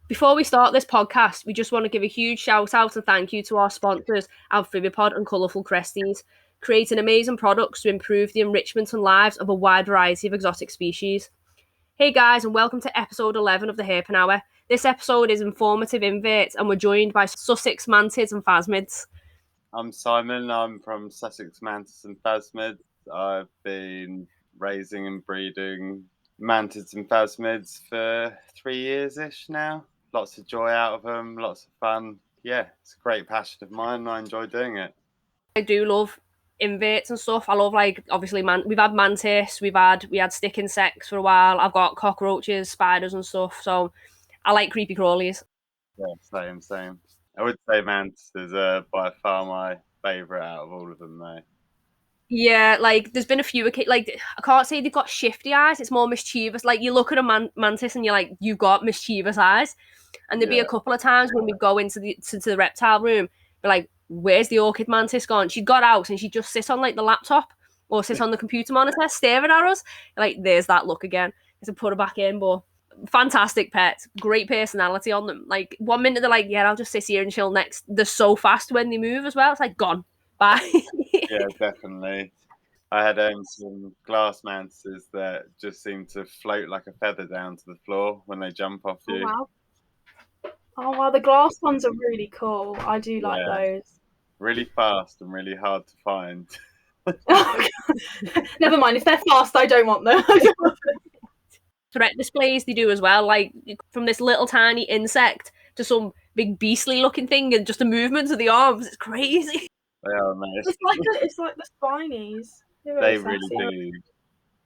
Before we start this podcast, we just want to give a huge shout out and thank you to our sponsors, Amphibipod and Colourful Cresties, creating amazing products to improve the enrichment and lives of a wide variety of exotic species. Hey guys, and welcome to episode 11 of the Herping Hour. This episode is informative inverts, and we're joined by Sussex Mantis and Phasmids. I'm Simon. I'm from Sussex Mantis and Phasmids. I've been raising and breeding Mantis and Phasmids for 3 years-ish now. Lots of joy out of them, lots of fun. Yeah, it's a great passion of mine and I enjoy doing it. I do love inverts and stuff. I love, like, obviously, we've had mantis, we had stick insects for a while. I've got cockroaches, spiders and stuff. So I like creepy crawlies. Yeah, same. I would say Mantis is by far my favourite out of all of them though. Yeah, like, there's been a few, like, I can't say they've got shifty eyes, it's more mischievous. Like, you look at a mantis and you're like, you've got mischievous eyes. And there'd be a couple of times when we'd go into the reptile room, be like, where's the orchid mantis gone? She'd got out and she'd just sit on, like, the laptop or sit on the computer monitor staring at us. Like, there's that look again. To put her back in, but fantastic pets, great personality on them. Like, 1 minute they're like, yeah, I'll just sit here and chill next. They're so fast when they move as well. It's like, gone. Bye. Yeah, definitely. I had some glass mantises that just seem to float like a feather down to the floor when they jump off you. Oh wow, the glass ones are really cool. I do like those. Really fast and really hard to find. Never mind, if they're fast, I don't want them. Threat displays they do as well, like from this little tiny insect to some big beastly looking thing, and just the movements of the arms, it's crazy. They are amazing. It's like the spinies. They really do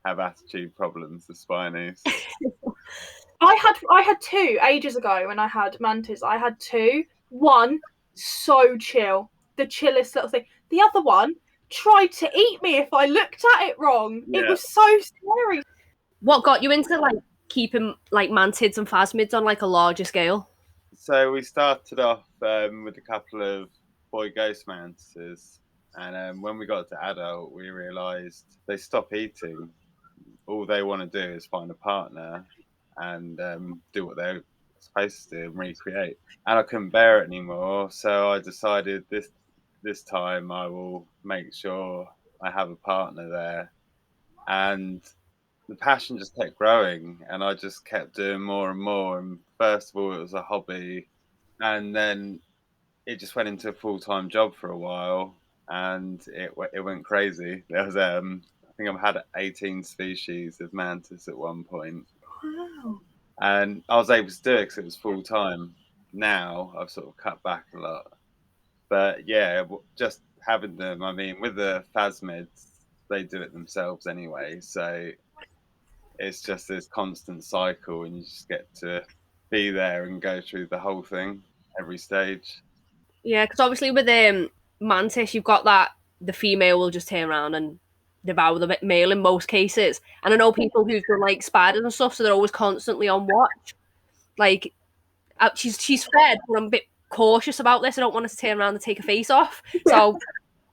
have attitude problems, the spinies. I had two ages ago when I had mantis. I had two. One, so chill, the chillest little thing. The other one tried to eat me if I looked at it wrong. Yeah. It was so scary. What got you into, like, keeping, like, mantids and phasmids on, like, a larger scale? So we started off with a couple of boy ghost mantises, and when we got to adult, we realised they stop eating. All they want to do is find a partner and do what they're supposed to do and recreate. And I couldn't bear it anymore, so I decided this time I will make sure I have a partner there. And the passion just kept growing, and I just kept doing more and more. And first of all, it was a hobby, and then it just went into a full-time job for a while, and it went crazy. There was I think I've had 18 species of mantis at one point. Wow. And I was able to do it because it was full-time. Now I've sort of cut back a lot, but yeah, just having them. I mean, with the phasmids, they do it themselves anyway, so it's just this constant cycle, and you just get to be there and go through the whole thing, every stage. Yeah, because obviously with mantis, you've got that the female will just turn around and devour the male in most cases. And I know people who've done, like, spiders and stuff, so they're always constantly on watch. Like, she's fed, but I'm a bit cautious about this. I don't want her to turn around and take her face off. So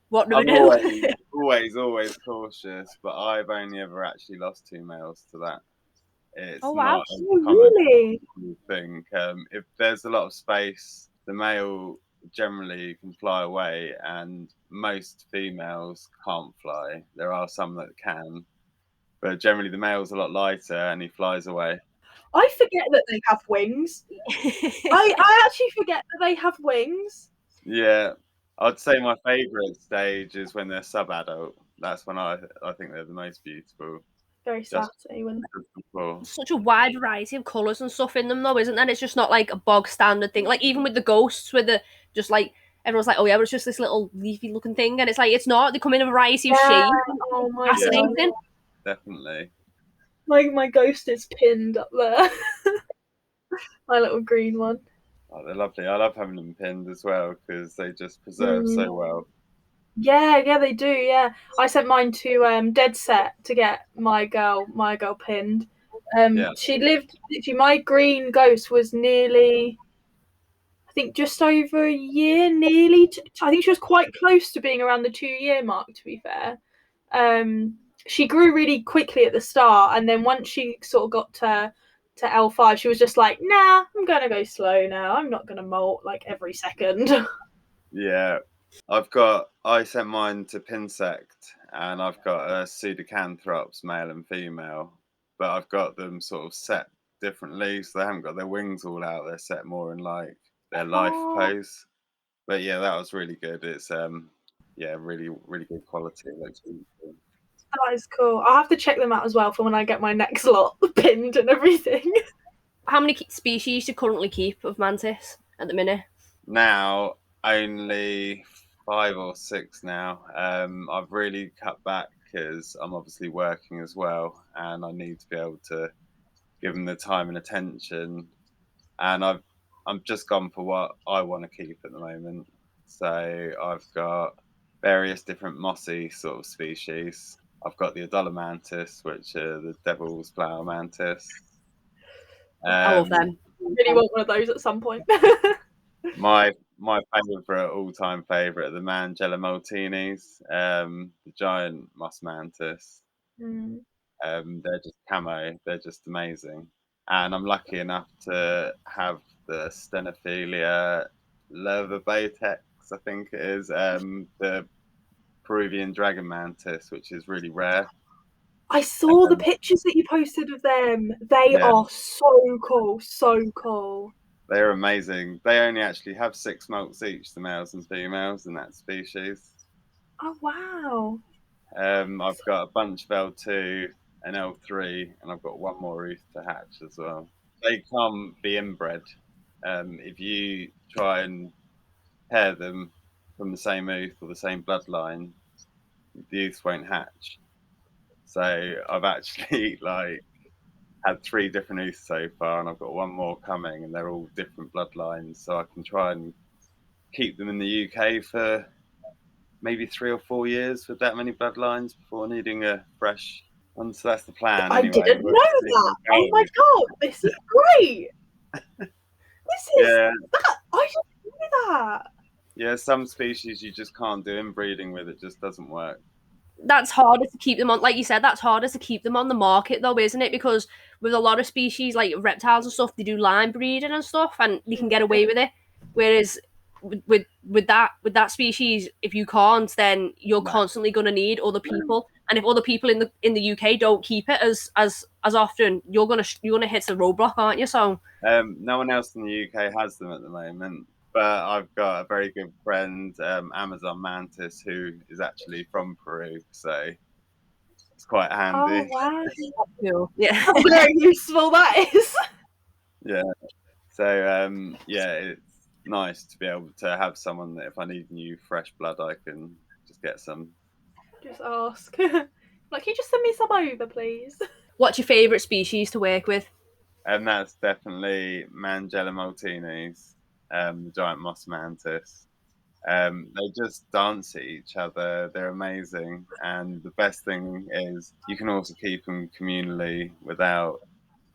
what do we do? Always cautious, but I've only ever actually lost 2 males to that. It's wow. Really? Thing. If there's a lot of space, the male generally can fly away, and most females can't fly. There are some that can, but generally the male's a lot lighter and he flies away. I forget that they have wings. I actually forget that they have wings. Yeah, I'd say my favourite stage is when they're sub-adult. That's when I think they're the most beautiful. Very sassy. Such a wide variety of colours and stuff in them, though, isn't there? It's just not like a bog standard thing. Like, even with the ghosts, with the just like everyone's like, oh yeah, but it's just this little leafy looking thing, and it's like, it's not. They come in a variety of shades. Oh my fascinating. God. Definitely. My ghost is pinned up there. My little green one. Oh, they're lovely. I love having them pinned as well because they just preserve so well. Yeah, they do. Yeah, I sent mine to Dead Set to get my girl pinned. She lived. My green ghost was nearly, I think, just over a year. I think she was quite close to being around the 2-year mark. To be fair, she grew really quickly at the start, and then once she sort of got to L5, she was just like, nah, I'm going to go slow now. I'm not going to molt like every second. Yeah. I sent mine to Pinsect, and I've got a Pseudocanthrops, male and female, but I've got them sort of set differently, so they haven't got their wings all out. They're set more in like their life pose. But yeah, that was really good. It's really, really good quality. It looks really cool. That is cool. I'll have to check them out as well for when I get my next lot pinned and everything. How many species do you currently keep of mantis at the minute? Now, only 5 or 6 now. I've really cut back because I'm obviously working as well, and I need to be able to give them the time and attention. And I'm just gone for what I want to keep at the moment. So I've got various different mossy sort of species. I've got the Adola mantis, which are the devil's flower mantis. I love them. I really want one of those at some point. My favourite, all-time favourite, are the Mangella Maltinis, the giant moss mantis. They're just camo. They're just amazing. And I'm lucky enough to have the Stenophilia leverbatex, I think it is, the Peruvian dragon mantis, which is really rare. I saw the pictures that you posted of them. They are so cool, so cool. They're amazing. They only actually have 6 molts each, the males and females in that species. Oh, wow. I've got a bunch of L2 and L3, and I've got one more ooth to hatch as well. They can't be inbred. If you try and pair them from the same ooth or the same bloodline, the ooths won't hatch. So I've actually had 3 different ooths so far, and I've got one more coming, and they're all different bloodlines. So I can try and keep them in the UK for maybe 3 or 4 years with that many bloodlines before needing a fresh one. So that's the plan. I anyway. didn't know that. Oh my god, this is great. This is that. I didn't know that. Yeah, some species you just can't do inbreeding with. It just doesn't work. That's harder to keep them on, like you said, that's harder to keep them on the market though, isn't it? Because with a lot of species like reptiles and stuff, they do line breeding and stuff, and you can get away with it. Whereas with that species, if you can't, then you're constantly going to need other people, and if other people in the UK don't keep it as often, you're gonna hit the roadblock, aren't you? So no one else in the UK has them at the moment. But I've got a very good friend, Amazon Mantis, who is actually from Peru, so it's quite handy. Oh wow! Yeah, very useful that is. Yeah. So it's nice to be able to have someone that if I need new fresh blood, I can just get some. Just ask. Like, can you just send me some over, please? What's your favourite species to work with? And that's definitely Mangella Maltinis, the giant moss mantis. They just dance at each other. They're amazing. And the best thing is you can also keep them communally without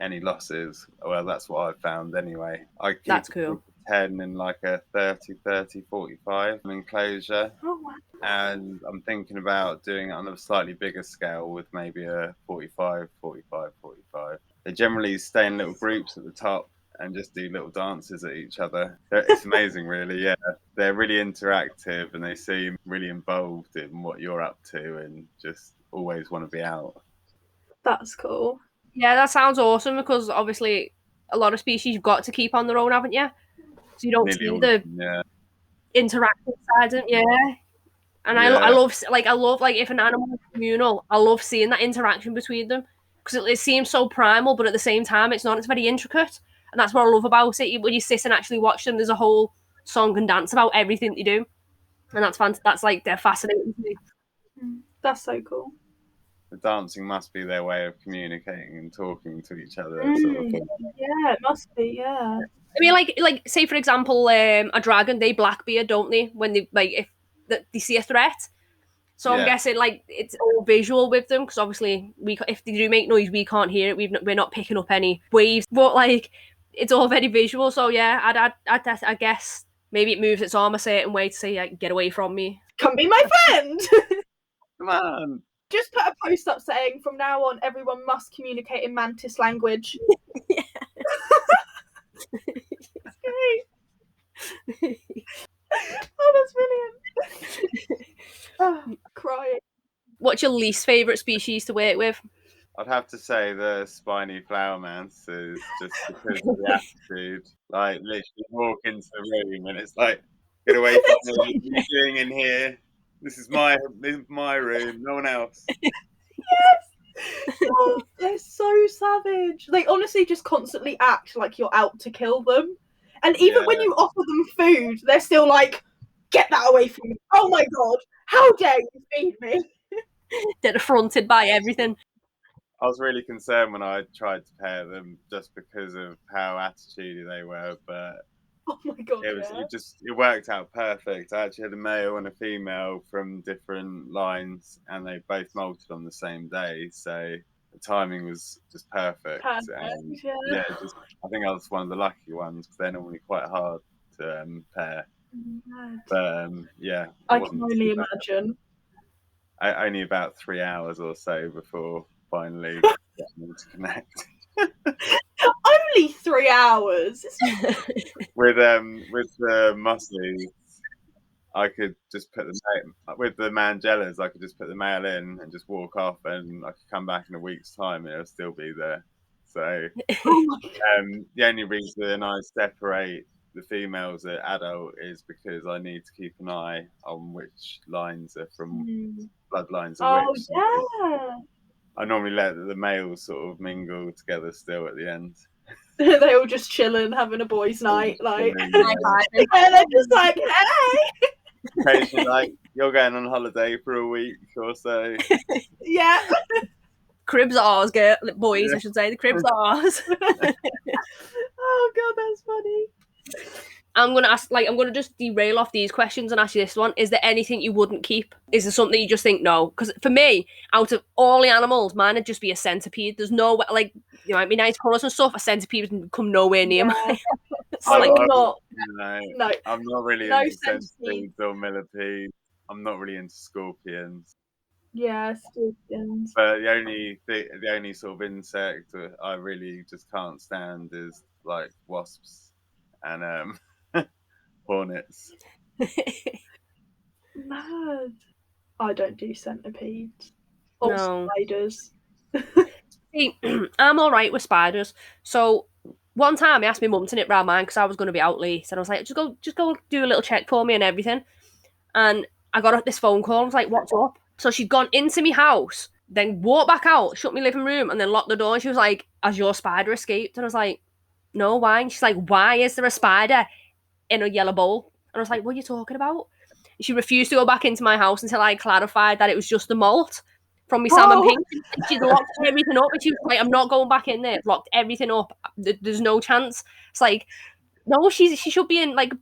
any losses. Well, that's what I've found anyway. I keep That's cool. 10 in like a 30-45 enclosure. Oh wow. And I'm thinking about doing it on a slightly bigger scale with maybe a 45. They generally stay in little groups at the top and just do little dances at each other. It's amazing, really. Yeah, they're really interactive and they seem really involved in what you're up to and just always want to be out. That's cool. Yeah, that sounds awesome, because obviously a lot of species you've got to keep on their own, haven't you? So you don't see the interactive side of it. Yeah. And I love if an animal is communal, I love seeing that interaction between them, because it seems so primal, but at the same time it's not. It's very intricate, and that's what I love about it. When you sit and actually watch them, there's a whole song and dance about everything they do, and that's fun. That's like they're fascinating to me. That's so cool. The dancing must be their way of communicating and talking to each other. Sort of thing. Yeah, it must be. Yeah. I mean, like say for example, a dragon, they blackbeard, don't they? When they if they see a threat. So I'm guessing it's all visual with them, because obviously if they do make noise, we can't hear it. We're not picking up any waves, but it's all very visual. So yeah, I guess maybe it moves its arm a certain way to say get away from me. Come be my friend. Come on. Just put a post up saying from now on everyone must communicate in mantis language. Yeah. What's your least favourite species to work with? I'd have to say the spiny flower mantis, just because of the attitude. Like, literally walk into the room and it's like, get away from me. What are you doing in here? This is my room, no one else. Yes! Oh, they're so savage. They honestly just constantly act like you're out to kill them. And even when you offer them food, they're still like, get that away from me. Oh my God, how dare you feed me? They're affronted by everything. I was really concerned when I tried to pair them just because of how attitudey they were, but oh my God, it worked out perfect. I actually had a male and a female from different lines, and they both molted on the same day, so the timing was just perfect. I think I was one of the lucky ones because they're normally quite hard to pair. But I can only imagine. Only about 3 hours or so before finally getting to connect. Only 3 hours. With the musclies, I could just put with the Mangellas, I could just put the male in and just walk off, and I could come back in a week's time and it'll still be there. So the only reason I separate the females at adult is because I need to keep an eye on which lines are from bloodlines of which. Yeah. I normally let the males sort of mingle together still at the end. They all just chilling, having a boys' night, like, and they're just like, hey. Occasionally, like, you're going on holiday for a week or so. Yeah. Cribs are ours, boys. I should say the cribs are ours. Oh God, that's funny. I'm gonna just derail off these questions and ask you this one: is there anything you wouldn't keep? Is there something you just think no? Because for me, out of all the animals, mine would just be a centipede. There's no you might be nice colours and stuff. A centipede would come nowhere near my. I'm not really into centipedes or millipedes. I'm not really into scorpions. Yeah, scorpions. But the only sort of insect I really just can't stand is like wasps and hornets. Mad. I don't do centipedes or spiders. See, I'm all right with spiders. So one time I asked my mum to knit round mine because I was going to be out late, and I was like, just go do a little check for me and everything. And I got this phone call. I was like, what's up? So she'd gone into my house, then walked back out, shut my living room, and then locked the door. And she was like, has your spider escaped? And I was like, no, why? And she's like, why is there a spider in a yellow bowl? And I was like, what are you talking about? And she refused to go back into my house until I clarified that it was just the malt from my salmon pink. And she'd locked everything up, and she was like, I'm not going back in there. Locked everything up. There's no chance. It's like, no, she should be in like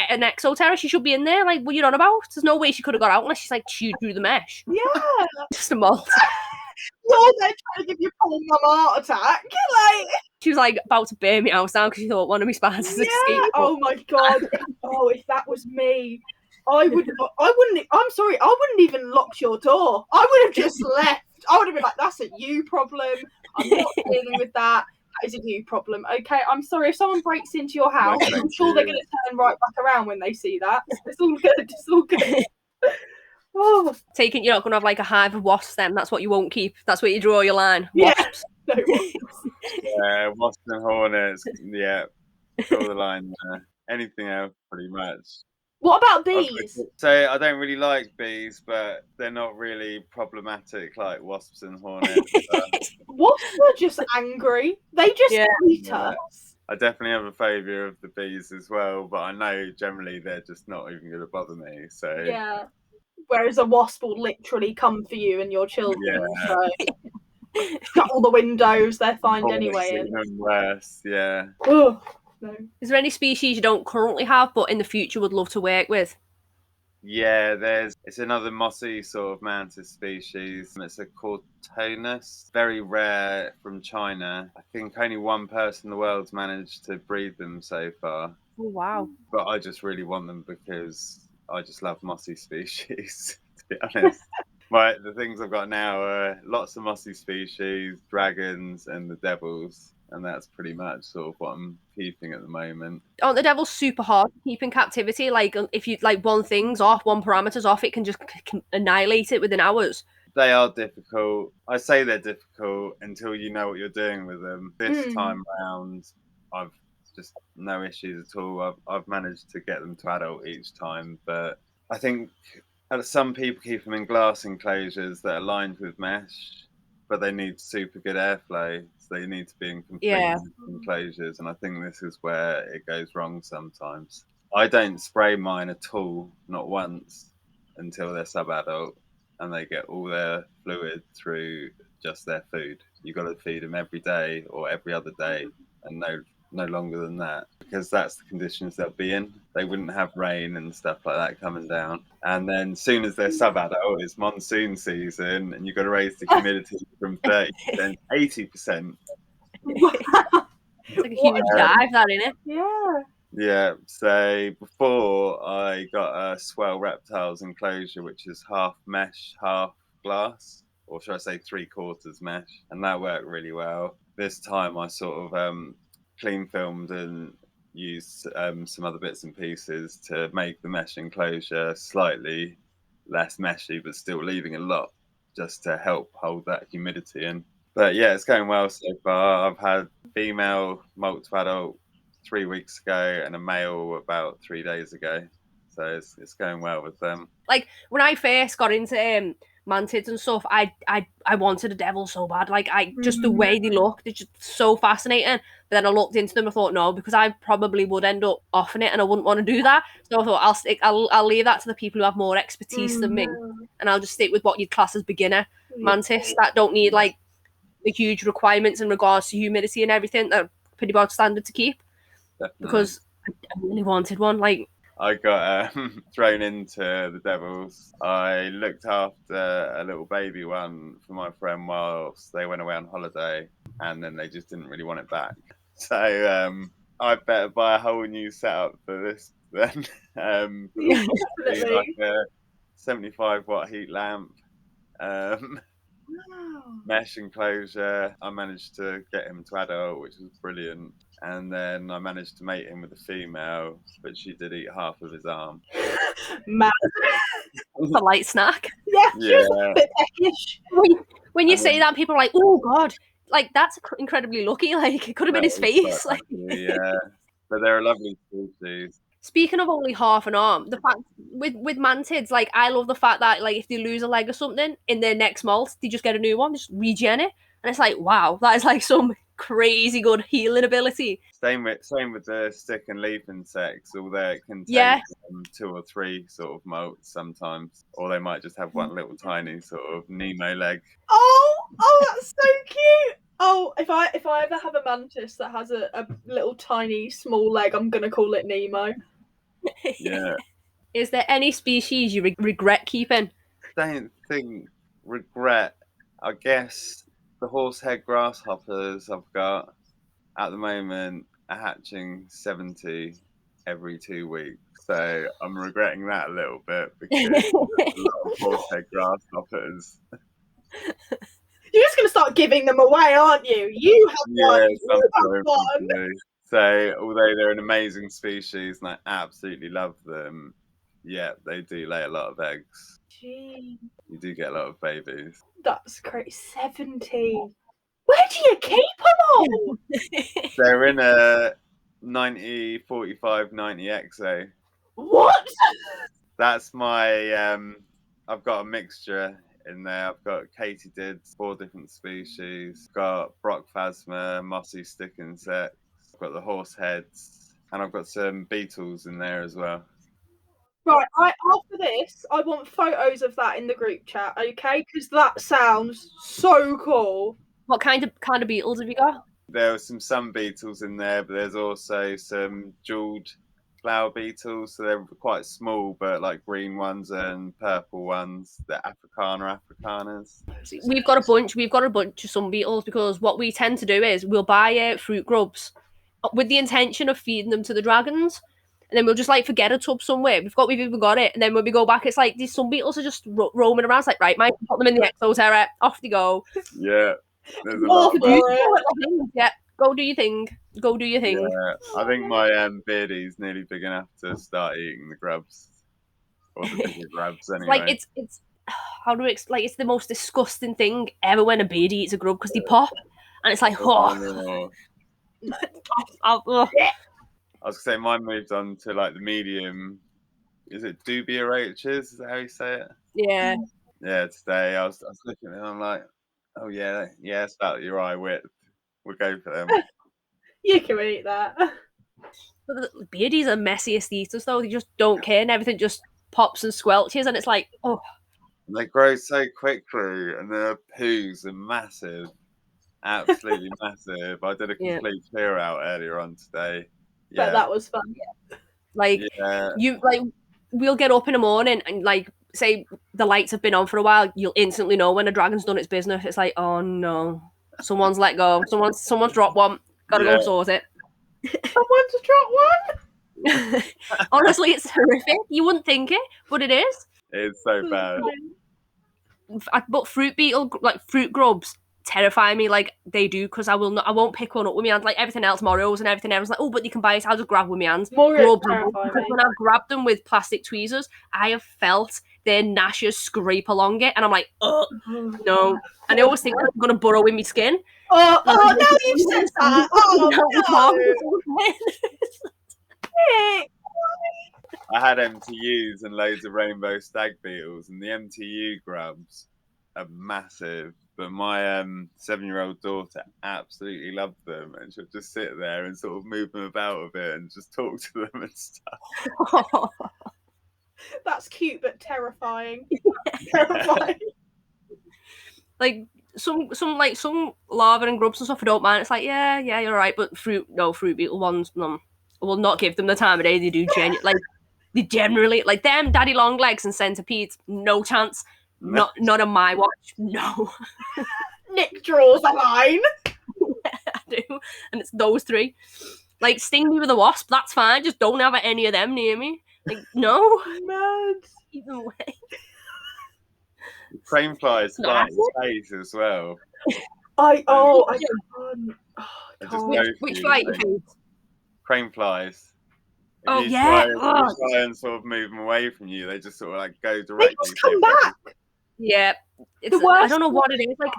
an exoterra. She should be in there. Like, what are you on about? There's no way she could have got out unless she's like chewed through the mesh. Yeah. Just a malt. You're there trying to give your poor mum a heart attack. Like, she was like about to burn me house down because she thought one of my spiders had escaped. Oh my God. Oh, if that was me, I wouldn't. I'm sorry. I wouldn't even lock your door. I would have just left. I would have been like, "That's a you problem. I'm not dealing with that. That is a you problem." Okay, I'm sorry if someone breaks into your house. I'm sure they're going to turn right back around when they see that. It's all good. It's all good. Oh. Taking you're not going to have like a hive of wasps. Then that's what you won't keep. That's where you draw your line. Wasps. Yeah. No wasps. Yeah, wasps and hornets. Yeah, draw the line there. Anything else, pretty much. What about bees? So I don't really like bees, but they're not really problematic like wasps and hornets. Wasps are just angry. They just eat us. I definitely have a phobia of the bees as well, but I know generally they're just not even going to bother me. So yeah. Whereas a wasp will literally come for you and your children. Yeah. So shut all the windows. They're fine anyway. Even worse. Yeah. Oh. No. Is there any species you don't currently have but in the future would love to work with? Yeah, it's another mossy sort of mantis species. It's a Cortonus, very rare from China. I think only one person in the world's managed to breed them so far. Oh, wow. But I just really want them because I just love mossy species, to be honest. The things I've got now are lots of mossy species, dragons and the devils. And that's pretty much sort of what I'm keeping at the moment. Aren't the devils super hard to keep in captivity? Like, if you like one thing's off, one parameter's off, it can just annihilate it within hours. They are difficult. I say they're difficult until you know what you're doing with them. This time round, I've just no issues at all. I've managed to get them to adult each time, but I think some people keep them in glass enclosures that are lined with mesh, but they need super good airflow, so they need to be in complete enclosures, and I think this is where it goes wrong sometimes. I don't spray mine at all, not once, until they're sub-adult, and they get all their fluid through just their food. You've got to feed them every day or every other day, and no longer than that, because that's the conditions they'll be in. They wouldn't have rain and stuff like that coming down. And then soon as they're sub-adult, it's monsoon season, and you've got to raise the humidity from 30% to 80%. Wow. It's like a huge dive, that, isn't it? Yeah. Yeah, so before I got a Swell Reptiles enclosure, which is half mesh, half glass, or should I say 3/4 mesh, and that worked really well. This time I sort of clean filmed and used some other bits and pieces to make the mesh enclosure slightly less meshy, but still leaving a lot, just to help hold that humidity in. But yeah, it's going well so far. I've had female molt to adult 3 weeks ago and a male about 3 days ago, so it's going well with them. Like when I first got into mantids and stuff, I wanted a devil so bad. Like just the way they look, they're just so fascinating. But then I looked into them, I thought no, because I probably would end up offing it, and I wouldn't want to do that. So I thought I'll leave that to the people who have more expertise than me, and I'll just stick with what you'd class as beginner mantis that don't need like the huge requirements in regards to humidity and everything. That are pretty bog standard to keep. Definitely. Because I really wanted one. Like I got thrown into the devils. I looked after a little baby one for my friend whilst they went away on holiday, and then they just didn't really want it back. So I better buy a whole new setup for this then. Like a 75-watt heat lamp, mesh enclosure. I managed to get him to adult, which was brilliant. And then I managed to mate him with a female, but she did eat half of his arm. Man. It's a light snack. Yeah, she was a bit peckish. When you say that, people are like, oh God, like that's incredibly lucky. Like it could have been his face. Like, yeah, but they're a lovely species. Speaking of only half an arm, the fact with mantids, like I love the fact that like if they lose a leg or something in their next molt, they just get a new one, just regen it, and it's like wow, that is like some crazy good healing ability. Same with the stick and leaf insects, although it can take 2 or 3 sort of molts sometimes, or they might just have one little tiny sort of Nemo leg. Oh, that's so cute. Oh, if I ever have a mantis that has a little tiny small leg, I'm gonna call it Nemo. Yeah. Is there any species you regret keeping? Don't think regret. I guess the horsehead grasshoppers I've got at the moment are hatching 70 every 2 weeks. So I'm regretting that a little bit because there's a lot of horsehead grasshoppers. You're just going to start giving them away, aren't you? You have one. So although they're an amazing species and I absolutely love them, yeah, they do lay a lot of eggs. Gee. You do get a lot of babies. That's crazy. 70. Where do you keep them all? They're in a 90-45-90 exo. What? That's my I've got a mixture in there. I've got katydids, 4 different species. I've got Brock Phasma, mossy stick insects. I've got the horseheads, and I've got some beetles in there as well. Right, after this, I want photos of that in the group chat, okay? Because that sounds so cool. What kind of beetles have you got? There were some sun beetles in there, but there's also some jeweled flower beetles. So they're quite small, but like green ones and purple ones. They're Africanas. We've got a bunch of sun beetles because what we tend to do is we'll buy fruit grubs with the intention of feeding them to the dragons. And then we'll just like forget a tub somewhere. We've even got it. And then when we go back, it's like these sun beetles are just roaming around. It's like, right, Mike, put them in the exoterra. Off they go. Yeah. There's a lot of yeah, go do your thing. Go do your thing. Yeah, I think my beardie's nearly big enough to start eating the grubs. Or the bigger grubs anyway. Like it's how do we like? It's the most disgusting thing ever when a beardie eats a grub because they pop, and it's like, oh. I was gonna say mine moved on to like the medium. Is it dubia roaches? Is that how you say it? Yeah. Yeah. Today I was looking and I'm like, oh yeah, it's about your eye width. We'll go for them. You can eat that. But the beardies are messiest eaters though. They just don't care, and everything just pops and squelches, and it's like, oh. They grow so quickly, and their poos are massive, absolutely massive. I did a complete clear out earlier on today. Yeah, but that was fun. Like we'll get up in the morning and like say the lights have been on for a while. You'll instantly know when a dragon's done its business. It's like, oh no, someone's let go. Someone's dropped one. Gotta go sort it. Someone's dropped one. Honestly, it's horrific. You wouldn't think it, but it is. It's so bad. But fruit beetle, like fruit grubs, terrify me like they do because I won't pick one up with my hands like everything else, Moros and everything else. Like, oh, but you can buy it. I'll just grab with my hands. Grubs, when I've grabbed them with plastic tweezers, I have felt their gnashes scrape along it, and I'm like, oh no. And I always think I'm gonna burrow in my skin. Oh, now you've said that. Oh no. I had MTUs and loads of rainbow stag beetles, and the MTU grubs are massive. But my 7-year-old daughter absolutely loved them, and she'll just sit there and sort of move them about a bit and just talk to them and stuff. That's cute but terrifying. Terrifying. Like some larvae and grubs and stuff I don't mind. It's like yeah, you're right. But fruit beetle ones, no. I will not give them the time of day. They do they generally like them daddy long legs and centipedes. No chance. Not on my watch. No. Nick draws a line. I do, and it's those three. Like sting me with a wasp, that's fine. Just don't have any of them near me. Like no. Mad. Either way. Crane flies fly in space as well. I can't. Which fly you think? Crane flies. If you try and sort of move them away from you, they just sort of like go directly. They just come back. Yeah, I don't know what it is. Like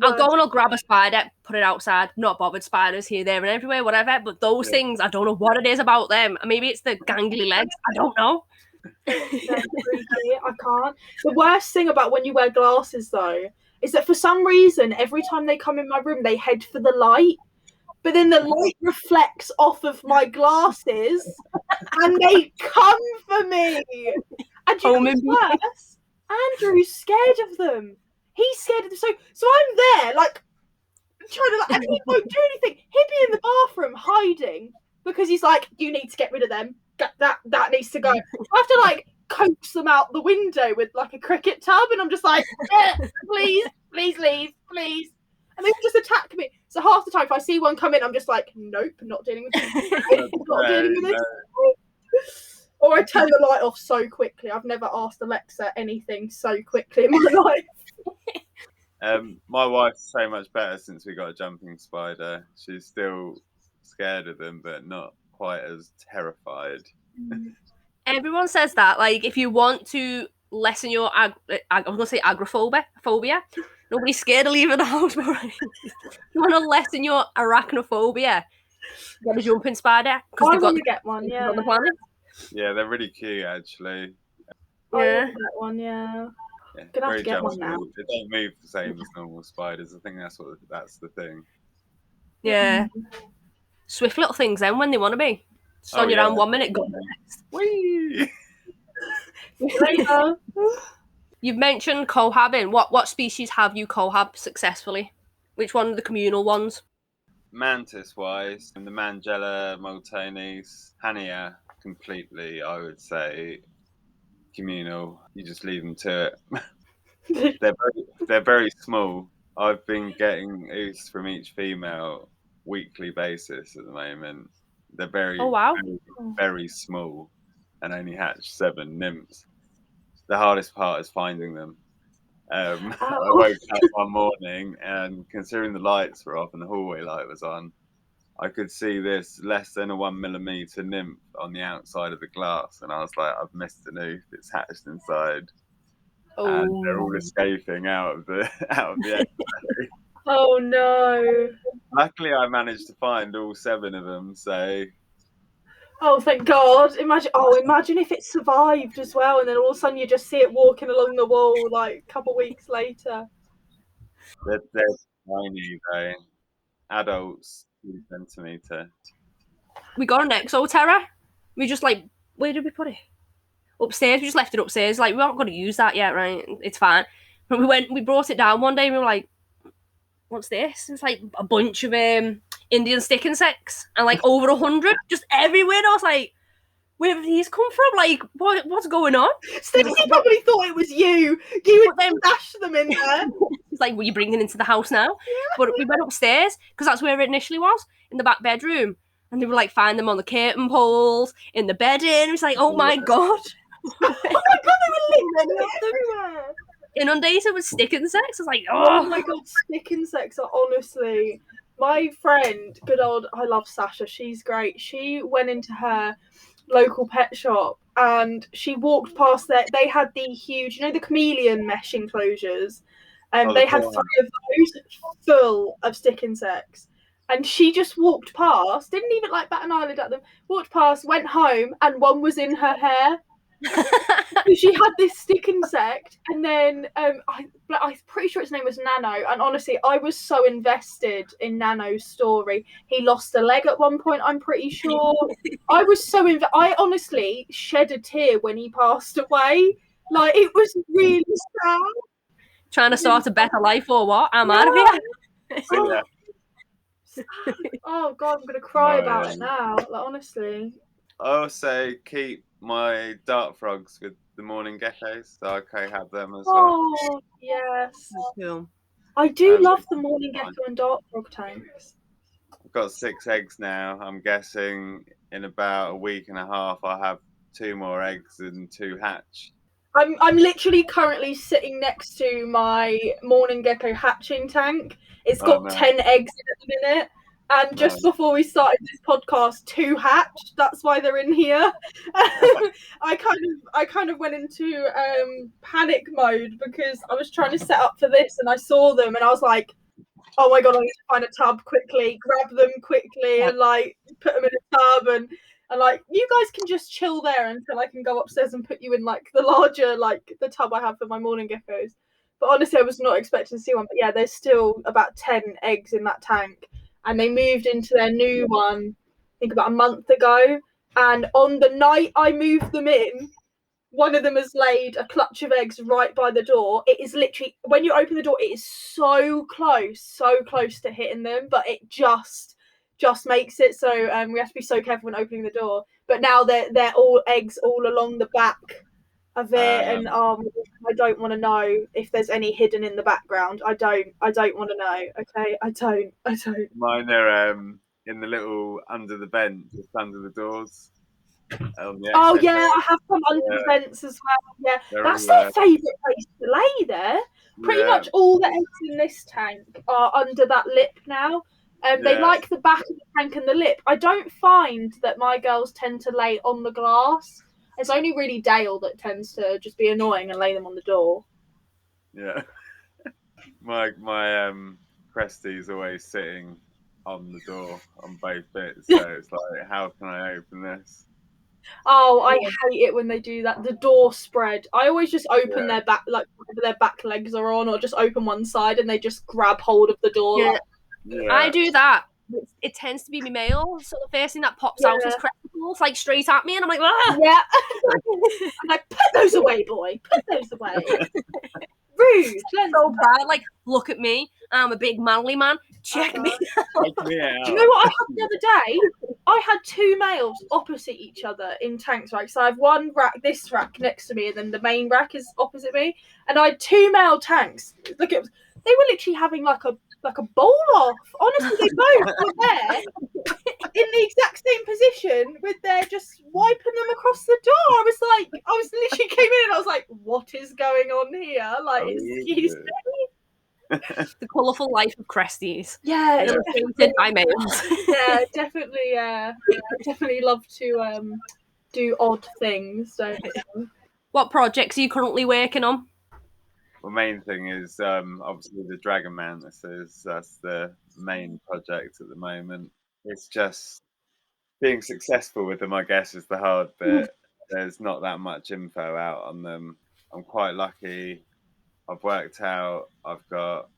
I'll go and I'll grab a spider, put it outside. Not bothered. Spiders here, there, and everywhere, whatever. But those things, I don't know what it is about them. Maybe it's the gangly legs. I don't know. I can't. The worst thing about when you wear glasses, though, is that for some reason, every time they come in my room, they head for the light. But then the light reflects off of my glasses, and they come for me. And you know what's worse? Andrew's scared of them. He's scared of them. So I'm there, like, trying to, and he won't do anything. He'd be in the bathroom hiding because he's like, you need to get rid of them. That needs to go. I have to, like, coax them out the window with, like, a cricket tub, and I'm just like, please leave, please. And they just attack me. So half the time, if I see one come in, I'm just like, nope, not dealing with this. Not dealing with this. Or I turn the light off so quickly. I've never asked Alexa anything so quickly in my life. My wife's so much better since we got a jumping spider. She's still scared of them, but not quite as terrified. Everyone says that. Like, if you want to lessen your, I was going to say agoraphobia. Nobody's scared of leaving the house, but you want to lessen your arachnophobia, get a jumping spider. I want to get one, yeah. On the planet. Yeah, they're really cute, actually. I want to get one, yeah. Gonna have to get one now. They don't move the same as normal spiders. I think that's the thing. Yeah. Swift little things then when they want to be. Just on your own 1 minute, go next. Whee! Later. You've mentioned cohabbing. What species have you cohab successfully? Which one are the communal ones? Mantis-wise, and the Mangella, Multanis, Hania, completely, I would say, communal. You just leave them to it. They're very small. I've been getting ooze from each female weekly basis at the moment. They're very, very small and only hatch 7 nymphs. The hardest part is finding them. I woke up one morning and considering the lights were off and the hallway light was on, I could see this less than a 1 millimeter nymph on the outside of the glass, and I was like, I've missed an oof. It's hatched inside. and they're all escaping out of the egg. Oh no! Luckily, I managed to find all 7 of them. So. Oh, thank God! Imagine if it survived as well, and then all of a sudden you just see it walking along the wall like a couple of weeks later. They're tiny though. Adults 2 centimetre. We got an exoterra. We just like, where did we put it? Upstairs. We just left it upstairs. Like, we're not going to use that yet, right? It's fine. But we brought it down one day and we were like, what's this? It's like a bunch of Indian stick insects and like over 100 just everywhere. And I was like, where have these come from? Like, what's going on? Stacey probably thought it was you. You would dash them in there. It's like, were you bringing it into the house now? Yeah. But we went upstairs because that's where it initially was, in the back bedroom. And they were like, find them on the curtain poles, in the bedding. It was like, oh my God. Oh my God, they were literally everywhere. Inundated with stick insects. I was like, oh my God, stick insects are honestly. My friend, good old, I love Sasha. She's great. She went into her local pet shop and she walked past there. They had the huge, the chameleon mesh enclosures. They had 3 of those full of stick insects. And she just walked past, didn't even like bat an eyelid at them, walked past, went home, and one was in her hair. So she had this stick insect, and then I'm pretty sure its name was Nano. And honestly, I was so invested in Nano's story. He lost a leg at one point, I'm pretty sure. I was so I honestly shed a tear when he passed away. Like, it was really sad. Trying to start a better life or what? I'm out of here. Oh God, I'm gonna cry about it now. Like, honestly. I also keep my dart frogs with the morning geckos, so I can have them as well. Oh yes. Cool. I do love the morning gecko and dart frog tanks. I've got 6 eggs now. I'm guessing in about a week and a half I'll have 2 more eggs and 2 hatch. I'm literally currently sitting next to my morning gecko hatching tank. It's got 10 eggs in at the minute. And just before we started this podcast, 2 hatched. That's why they're in here. I kind of went into panic mode because I was trying to set up for this and I saw them and I was like, oh my God, I need to find a tub quickly, grab them quickly and like put them in a tub and like, you guys can just chill there until I can go upstairs and put you in like the larger, like the tub I have for my morning geckos. But honestly, I was not expecting to see one. But yeah, there's still about 10 eggs in that tank. And they moved into their new one, I think about a month ago. And on the night I moved them in, one of them has laid a clutch of eggs right by the door. It is literally, when you open the door, it is so close to hitting them, but it just makes it so we have to be so careful when opening the door. But now they're all eggs all along the back of it, and I don't want to know if there's any hidden in the background. I don't want to know. Okay, I don't. Mine are in the little under the vent, just under the doors. Oh yeah, I have some under the vents as well. Yeah, that's their favourite place to lay there. Pretty much all the eggs in this tank are under that lip now. They like the back of the tank and the lip. I don't find that my girls tend to lay on the glass. It's only really Dale that tends to just be annoying and lay them on the door. Yeah. My Cresties always sitting on the door on both bits, so it's like, how can I open this? Oh, I hate it when they do that. The door spread. I always just open their back, like whatever their back legs are on, or just open one side and they just grab hold of the door. Yeah. I do that. It tends to be me male, so the first thing that pops out is Cresties, like straight at me, and I'm like, ah! Yeah. I'm like, put those away, boy. Put those away. Rude. So bad. Like, look at me. I'm a big manly man. Check me out. Check me out. Do you know what I had the other day? I had 2 males opposite each other in tanks, right? So I have one rack, this rack next to me, and then the main rack is opposite me. And I had 2 male tanks. Look, they were literally having like a bowl off. Honestly, they both were there in the exact same position with their just wiping them across the door. I was literally came in and I was like, what is going on here? Like, excuse me. The colourful life of Cresties. Yeah, illustrated by males. Yeah, definitely. I definitely love to do odd things. Don't you? What projects are you currently working on? the main thing is obviously the dragon mantises. That's the main project at the moment. It's just being successful with them, I guess, is the hard bit. There's not that much info out on them. I'm quite lucky. I've worked out I've got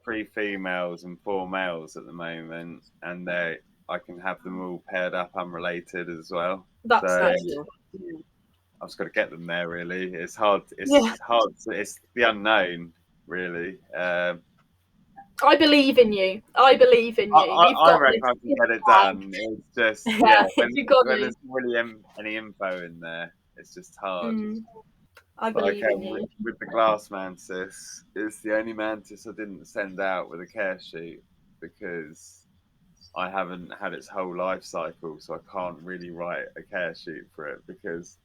3 females and 4 males at the moment, and I can have them all paired up unrelated as well. That's so cool. I've just got to get them there. Really, it's hard. It's hard. It's the unknown, really. I believe in you. I believe in you. I reckon I can get it done. It's just when there's really any info in there, it's just hard. I believe in you. With the glass mantis, it's the only mantis I didn't send out with a care sheet because I haven't had its whole life cycle, so I can't really write a care sheet for it because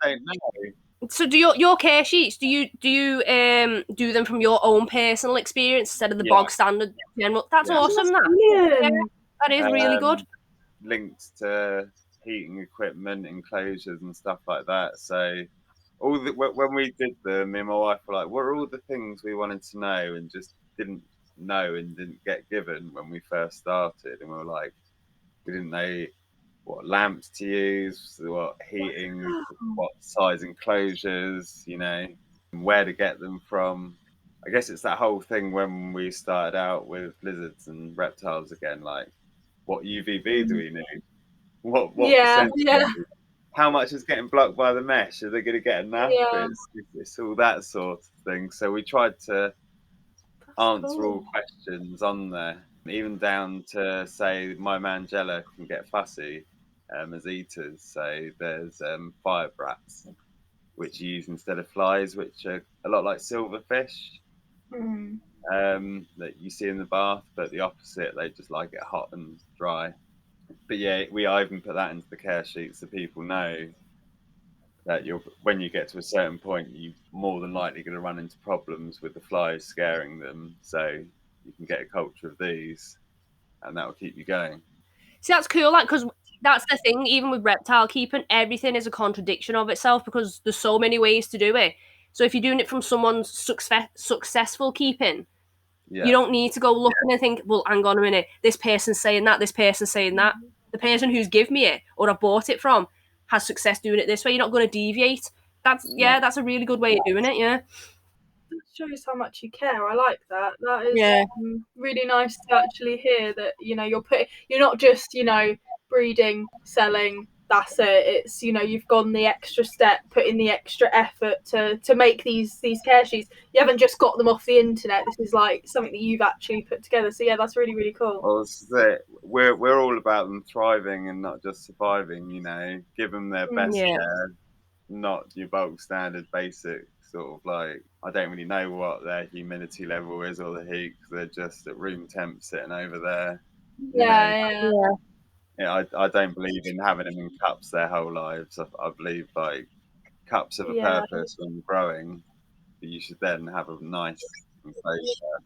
I don't know. So do your care sheets? Do you do them from your own personal experience instead of the bog standard general? That's awesome. That is really good. Links to heating equipment, enclosures, and stuff like that. So when we did them, me and my wife were like, "What are all the things we wanted to know and just didn't know and didn't get given when we first started?" And we were like, we didn't know what lamps to use, what heating, what size enclosures, where to get them from. I guess it's that whole thing when we started out with lizards and reptiles again, like what UVB do we need? What percentage? How much is getting blocked by the mesh? Are they going to get enough? It's all that sort of thing. So we tried to answer all questions on there, even down to say my Mangella can get fussy as eaters. So there's fire brats, which you use instead of flies, which are a lot like silverfish that you see in the bath, but the opposite, they just like it hot and dry. But I even put that into the care sheet so people know that when you get to a certain point, you're more than likely going to run into problems with the flies scaring them. So you can get a culture of these, and that will keep you going. See, that's cool, because that's the thing. Even with reptile keeping, everything is a contradiction of itself because there's so many ways to do it. So if you're doing it from someone's successful keeping, you don't need to go looking and think, well, hang on a minute, this person's saying that, this person's saying that. The person who's given me it or I bought it from has success doing it this way. You're not going to deviate. That's a really good way of doing it. Yeah. It shows how much you care. I like that. That is really nice to actually hear that, you're not just, breeding, selling, that's it. It's, you've gone the extra step, put in the extra effort to make these care sheets. You haven't just got them off the internet. This is like something that you've actually put together. So yeah, that's really, really cool. Well, this is it. We're all about them thriving and not just surviving, give them their best care, not your bulk standard basic sort of like, I don't really know what their humidity level is or the heat because they're just at room temp sitting over there. I don't believe in having them in cups their whole lives. I believe like cups have a purpose when you're growing, but you should then have a nice enclosure.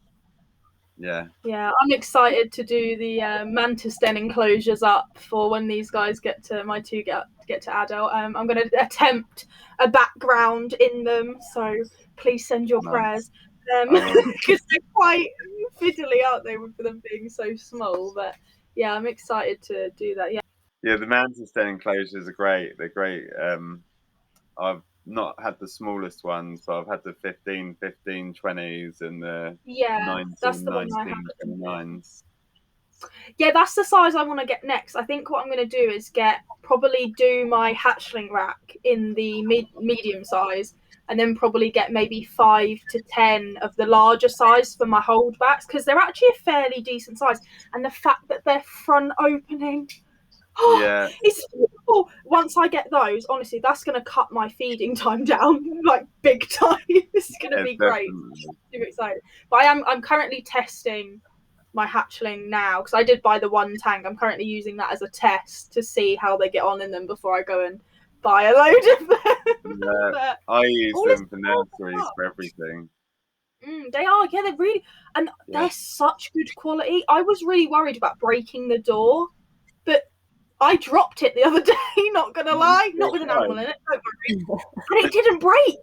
Yeah, I'm excited to do the Mantis Den enclosures up for when these guys get to adult. I'm going to attempt a background in them, so please send your prayers because they're quite fiddly, aren't they, with them being so small? But yeah, I'm excited to do that. Yeah, the Mantis Den enclosures are great. They're great. I've not had the smallest ones, but I've had the 15, 20s and the 19, 29s. Yeah, that's the size I want to get next. I think what I'm going to do is probably do my hatchling rack in the medium size, and then probably get maybe 5 to 10 of the larger size for my holdbacks because they're actually a fairly decent size. And the fact that they're front opening, it's beautiful. Once I get those, honestly, that's going to cut my feeding time down like big time. This is going to be great. Super excited. But I'm currently testing my hatchling now because I did buy the one tank. I'm currently using that as a test to see how they get on in them before I go and buy a load of them. Yeah, I use them for nurseries for everything. They are, they're really, and they're such good quality. I was really worried about breaking the door, but I dropped it the other day, not gonna lie, not with an animal in it, don't worry. And it didn't break.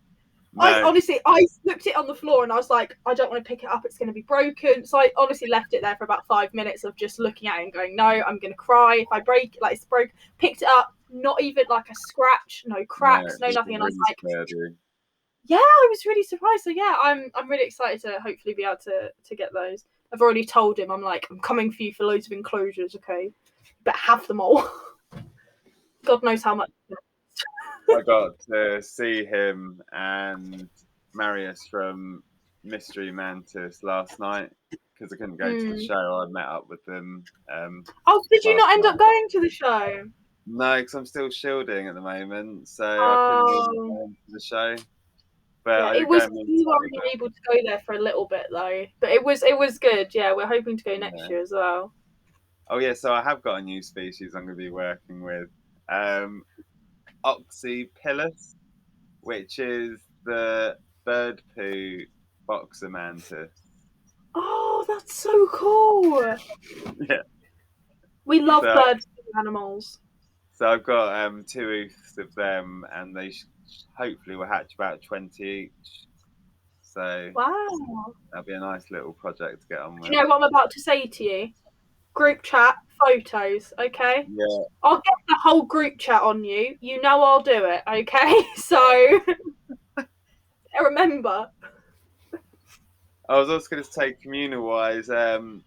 I honestly looked it on the floor and I was like, I don't want to pick it up, it's going to be broken. So I honestly left it there for about 5 minutes of just looking at it and going, no, I'm going to cry if I break it. Like, it's broke. Picked it up, not even like a scratch, no cracks, no nothing. And I was like, yeah, I was really surprised. So yeah, I'm really excited to hopefully be able to get those. I've already told him, I'm like, I'm coming for you for loads of enclosures, okay? But have them all. God knows how much. I got to see him and Marius from Mystery Mantis last night because I couldn't go to the show. I met up with them. Did you not end up going to the show? No, because I'm still shielding at the moment, so I couldn't really go to the show. But it was you were able to go there for a little bit though. But it was good. Yeah, we're hoping to go next year as well. Oh yeah, so I have got a new species I'm going to be working with. Oxypilus, which is the bird poo boxer mantis. Oh, that's so cool! Yeah, we love bird poo animals. So I've got 2 oofs of them, and they hopefully will hatch about 20 each. So wow, that'll be a nice little project to get on with. Do you know what I'm about to say to you? Group chat photos, okay? Yeah. I'll get the whole group chat on you. You know I'll do it, okay? So remember. I was also going to say communal-wise, the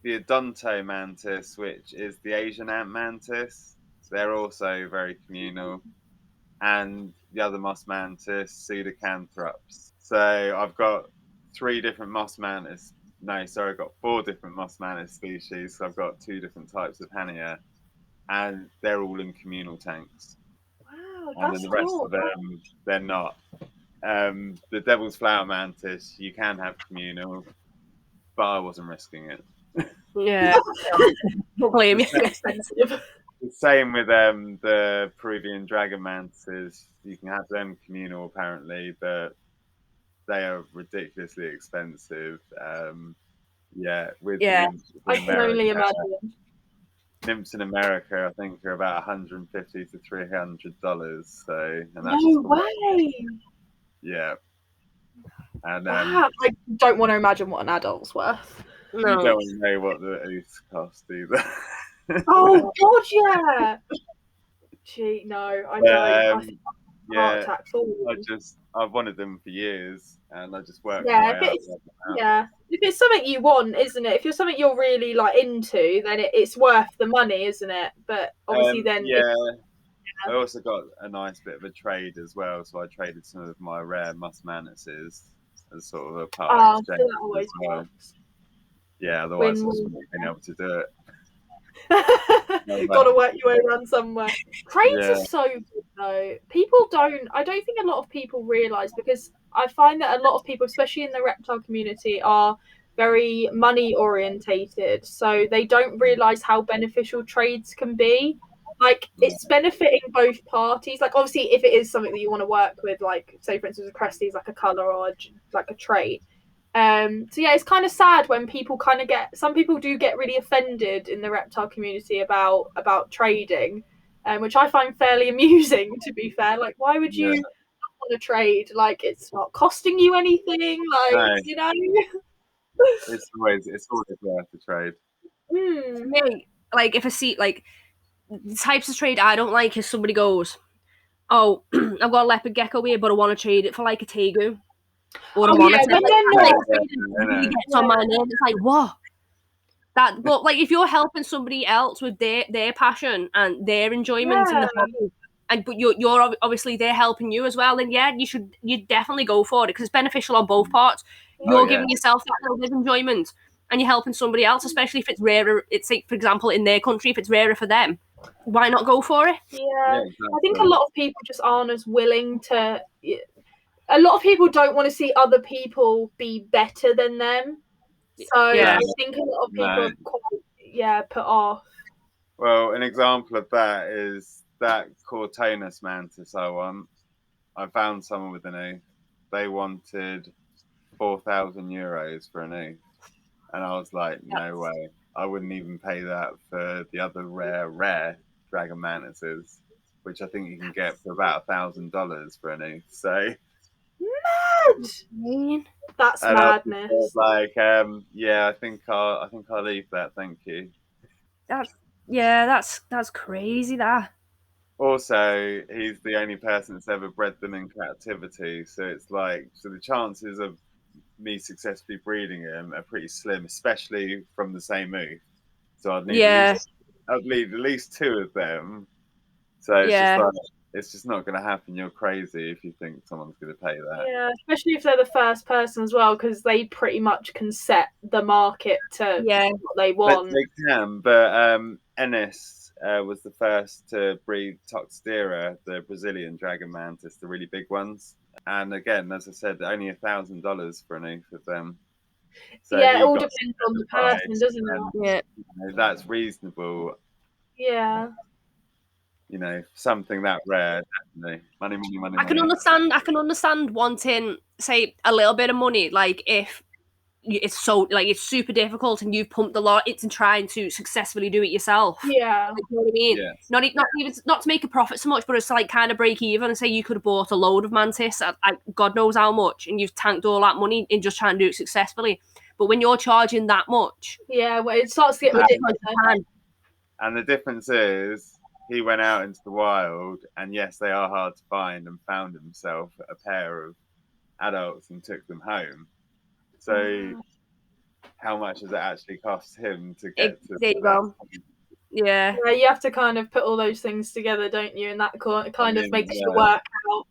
Odonto mantis, which is the Asian ant mantis. So they're also very communal. And the other moss mantis, Pseudocanthrops. So I've got 3 different moss mantis. No, sorry, I've got 4 different moss mantis species. So I've got 2 different types of Hania, and they're all in communal tanks. Wow, and then the rest of them, they're not. The Devil's Flower mantis, you can have communal, but I wasn't risking it. Yeah, don't blame you. Expensive. The same with the Peruvian dragon mantises. You can have them communal apparently, but they are ridiculously expensive. I can only imagine. Nymphs in America, I think, are about $150 to $300. So, and no that's just way. Yeah. And wow. I don't want to imagine what an adult's worth. No. You don't know what the oaths cost either. Oh God, yeah. Gee, no, I don't. Heart attacks. I've wanted them for years, and I just worked. If it's something you want, isn't it? If you're something you're really like into, then it's worth the money, isn't it? But obviously, then I also got a nice bit of a trade as well, so I traded some of my rare musk mantises as sort of a part exchange that always works. Yeah, otherwise I wouldn't have been able to do it. Got to work your way around somewhere. Trades are so good though. I don't think a lot of people realise, because I find that a lot of people, especially in the reptile community, are very money orientated, so they don't realise how beneficial trades can be. Like, it's benefiting both parties. Like, obviously, if it is something that you want to work with, like, say, for instance, a Cresties, like a colour or like a trait. So yeah, it's kind of sad when people some people do get really offended in the reptile community about trading, which I find fairly amusing, to be fair. Like, why would you want to trade? Like, it's not costing you anything. Like, you know. It's always worth the trade. Like, if I see, like, the types of trade I don't like is somebody goes, oh, I've got a leopard gecko here, but I want to trade it for like a tegu. Or a monitor. Really gets on my nerves. It's like, what? But like, if you're helping somebody else with their passion and their enjoyment in the hobby, but you're obviously they're helping you as well, then you definitely go for it, because it's beneficial on both parts. You're giving yourself that little bit of enjoyment, and you're helping somebody else, especially if it's rarer. It's like, for example, in their country, if it's rarer for them, why not go for it? Yeah, exactly. I think a lot of people just aren't as willing to. A lot of people don't want to see other people be better than them. So I think a lot of people are quite put off. Well, an example of that is that Cortonus mantis I found someone with an ooth. They wanted €4,000 for an ooth. And I was like, no way. I wouldn't even pay that for the other rare dragon mantises, which I think you can get for about $1,000 for an ooth. So mad. That's And madness. like, I think I'll leave that. Thank you. That's crazy. That. Also, he's the only person that's ever bred them in captivity, so it's like, so the chances of me successfully breeding him are pretty slim, especially from the same move. So I'd need at least 2 of them. So it's just like, it's just not going to happen. You're crazy if you think someone's going to pay that. Yeah, especially if they're the first person as well, because they pretty much can set the market to what they want. But they can, but Ennis was the first to breed Toxtera, the Brazilian dragon mantis, the really big ones. And again, as I said, only $1,000 for an oof of them. So yeah, it all depends on the person, doesn't it? You know, that's reasonable. Yeah. You know, something that rare, definitely. Money. I can understand wanting, say, a little bit of money, like if it's super difficult and you've pumped a lot into trying to successfully do it yourself. Yeah. You know what I mean? Yeah. Not to make a profit so much, but it's to like kind of break even and say you could have bought a load of mantis at God knows how much, and you've tanked all that money in just trying to do it successfully. But when you're charging that much, well, it starts to get ridiculous. And the difference is, he went out into the wild, and yes, they are hard to find, and found himself a pair of adults and took them home. So, how much does it actually cost him to get to that? Yeah, you have to kind of put all those things together, don't you? And that kind of makes you work out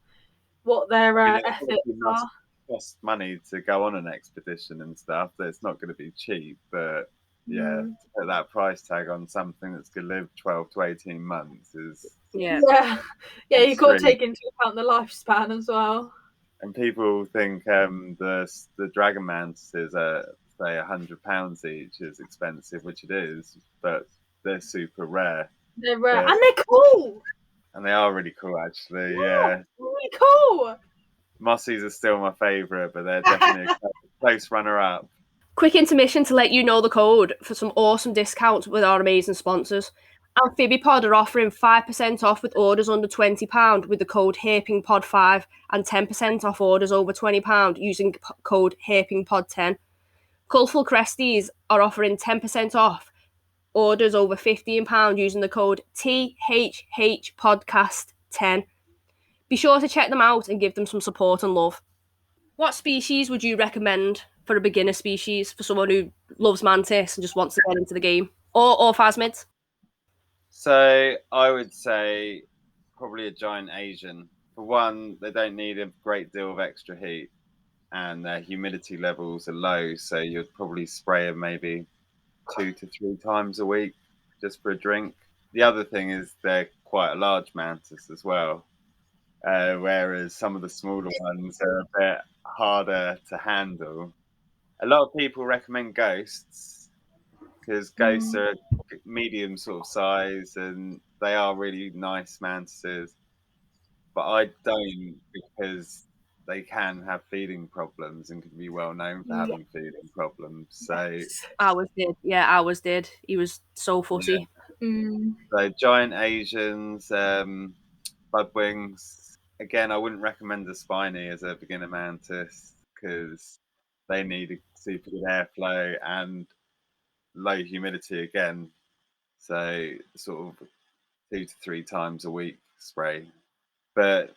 what their ethics are. Cost money to go on an expedition and stuff. It's not going to be cheap, but to put that price tag on something that's going to live 12 to 18 months is you've got to take into account the lifespan as well. And people think the dragon mantises are, say, £100 each is expensive, which it is, but they're super rare. They're rare, and they're cool. And they are really cool, actually. Yeah, really cool. Mossies are still my favourite, but they're definitely a close runner-up. Quick intermission to let you know the code for some awesome discounts with our amazing sponsors. Amphibipod are offering 5% off with orders under £20 with the code HerpingPod5 and 10% off orders over £20 using code HerpingPod10. Colourful Cresties are offering 10% off orders over £15 using the code THHPodcast10. Be sure to check them out and give them some support and love. What species would you recommend for a beginner species, for someone who loves mantis and just wants to get into the game? Or phasmids? So I would say probably a giant Asian. For one, they don't need a great deal of extra heat, and their humidity levels are low, so you'd probably spray them maybe 2 to 3 times a week just for a drink. The other thing is they're quite a large mantis as well, whereas some of the smaller ones are a bit harder to handle. A lot of people recommend ghosts because ghosts are medium sort of size and they are really nice mantises, but I don't, because they can have feeding problems and can be well known for having feeding problems. So ours did. He was so fussy. So giant Asians, budwings. Again, I wouldn't recommend a spiny as a beginner mantis because they need super good airflow and low humidity again. So sort of 2 to 3 times a week spray. But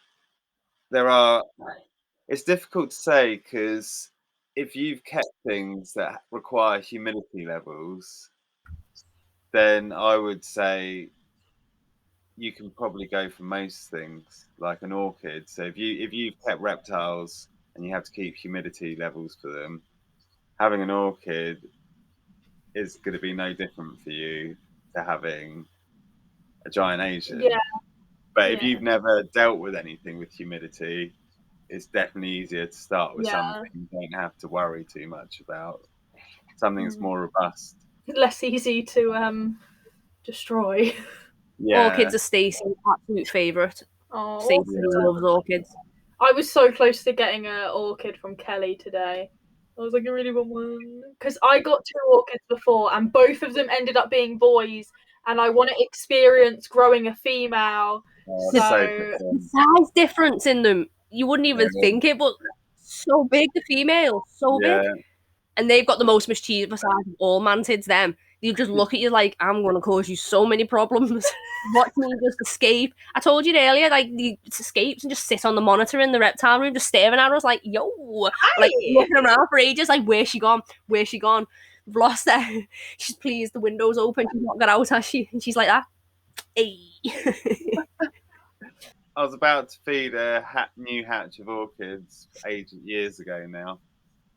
it's difficult to say because if you've kept things that require humidity levels, then I would say you can probably go for most things like an orchid. So if you've kept reptiles and you have to keep humidity levels for them, having an orchid is going to be no different for you to having a giant Asian. But if you've never dealt with anything with humidity, it's definitely easier to start with something you don't have to worry too much about. Something that's more robust. Less easy to destroy. Orchids are Stacey's absolute favourite. Stacey loves orchids. I was so close to getting an orchid from Kelly today. I was like, I really want one. Because I got 2 orchids before and both of them ended up being boys, and I want to experience growing a female. The size difference in them, you wouldn't even think it, but so big, the female, so big. And they've got the most mischievous eyes of all mantids, them. You just look at you like, I'm going to cause you so many problems. Watch me just escape. I told you earlier, like, he escapes and just sit on the monitor in the reptile room, just staring at us like, yo. Like, looking around for ages, like, where's she gone? Where's she gone? We've lost her. She's pleased the window's open. She's not got out, has she? And she's like that. Hey. I was about to feed a new hatch of orchids years ago now.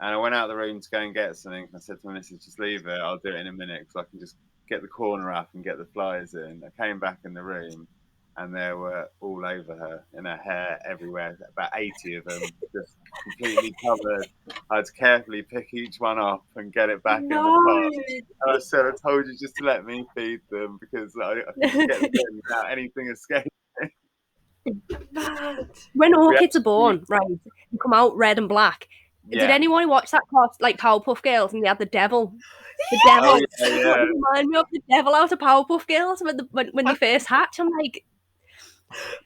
And I went out of the room to go and get something. I said to my missus, just leave it. I'll do it in a minute because I can just get the corner up and get the flies in. I came back in the room and they were all over her, in her hair everywhere, about 80 of them, just completely covered. I had to carefully pick each one up and get it back in the pot. And I said, I told you just to let me feed them because I couldn't get them in without anything escaping. When orchids are born, right, they come out red and black. Yeah. Did anyone watch that like Powerpuff Girls and they had the devil? The devil. Remind me of the devil out of Powerpuff Girls when they first hatch. I'm like,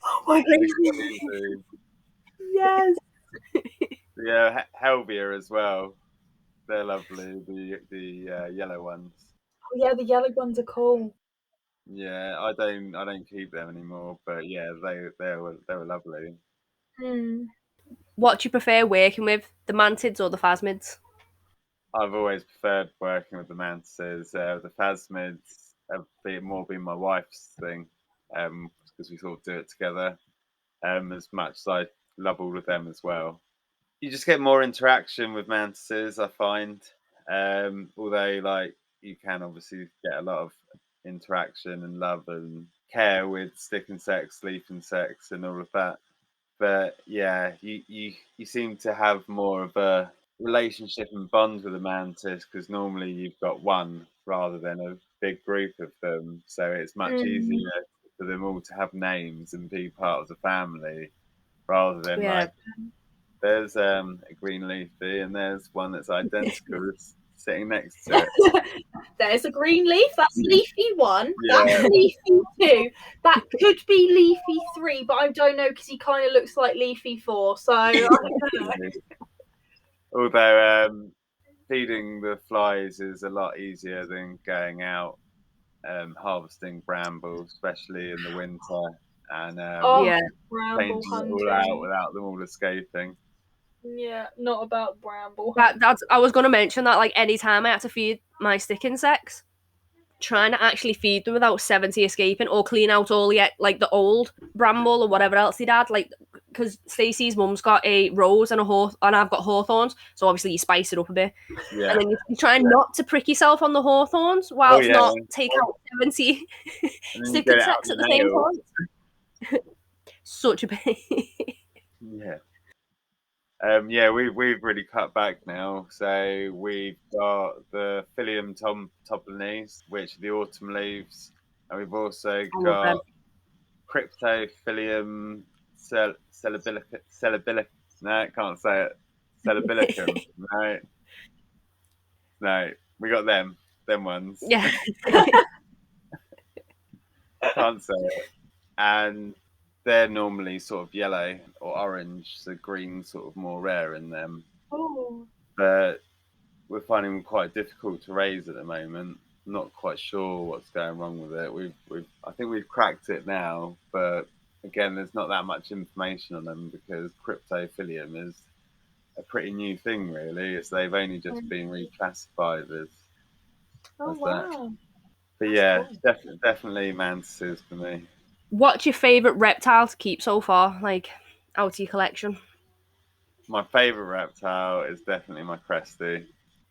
oh my god. Yes. Yeah, Helvia as well. They're lovely. The yellow ones. Oh yeah, the yellow ones are cool. Yeah, I don't keep them anymore, but yeah, they were lovely. What do you prefer working with, the mantids or the phasmids? I've always preferred working with the mantises. The phasmids have been my wife's thing, because we sort of do it together. As much as I love all of them as well. You just get more interaction with mantises, I find. Although, like, you can obviously get a lot of interaction and love and care with stick insects, leaf insects, and all of that. But yeah, you seem to have more of a relationship and bond with a mantis because normally you've got one rather than a big group of them. So it's much easier for them all to have names and be part of the family rather than like there's a green leafy and there's one that's identical sitting next to it. There's a green leaf. That's leafy 1. Yeah. That's leafy 2. That could be leafy 3, but I don't know because he kind of looks like leafy 4. So I don't know. Although feeding the flies is a lot easier than going out harvesting bramble, especially in the winter, and changing it all out without them all escaping. Yeah, not about bramble. I was going to mention that, like, anytime I had to feed my stick insects, trying to actually feed them without 70 escaping or clean out all the old bramble or whatever else he'd had, like, because Stacey's mum's got a rose and and I've got hawthorns, so obviously you spice it up a bit. Yeah. And then you try not to prick yourself on the hawthorns while not take out 70 stick insects at the same time. Such a pain. Yeah. We've really cut back now. So we've got the Phyllium topolines, which are the autumn leaves, and we've also got Cryptophyllium celabilicum. No, I can't say it. Celabilicum. No, we got them ones. Yeah. Can't say it. And they're normally sort of yellow or orange, so green sort of more rare in them. Oh. But we're finding them quite difficult to raise at the moment. Not quite sure what's going wrong with it. I think we've cracked it now, but again, there's not that much information on them because Cryptophyllium is a pretty new thing, really. They've only just been reclassified as that. But yeah, definitely mantises for me. What's your favourite reptile to keep so far, like, out of your collection? My favourite reptile is definitely my Cresty,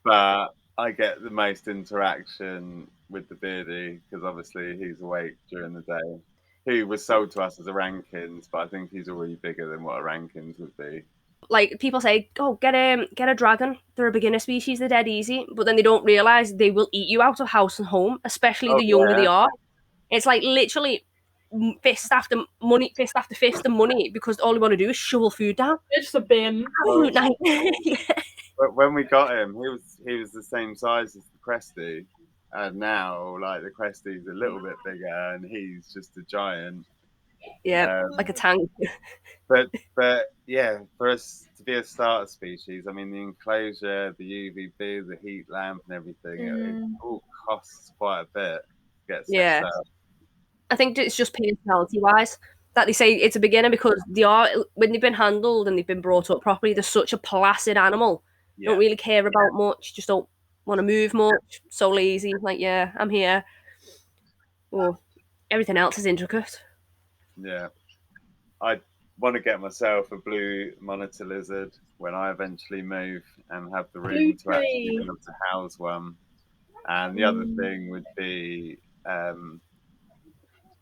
but I get the most interaction with the beardy because obviously he's awake during the day. Who was sold to us as a Rankins, but I think he's already bigger than what a Rankins would be. Like, people say, oh, get a dragon. They're a beginner species. They're dead easy, but then they don't realise they will eat you out of house and home, especially the younger they are. It's like literally fist after fist and money because all they want to do is shovel food down. It's a bin. But when we got him, he was the same size as the Cresty, and now like the Cresty's a little bit bigger and he's just a giant. Yeah, like a tank. But yeah, for us to be a starter species, I mean, the enclosure, the UVB, the heat lamp, and everything, it all costs quite a bit to get set up. I think it's just personality wise that they say it's a beginner, because they are, when they've been handled and they've been brought up properly, they're such a placid animal. Don't really care about much, just don't want to move much, so lazy. Like, yeah, I'm here. Oh, everything else is intricate. Yeah. I want to get myself a blue monitor lizard when I eventually move and have the room to actually be able to house one. And the other thing would be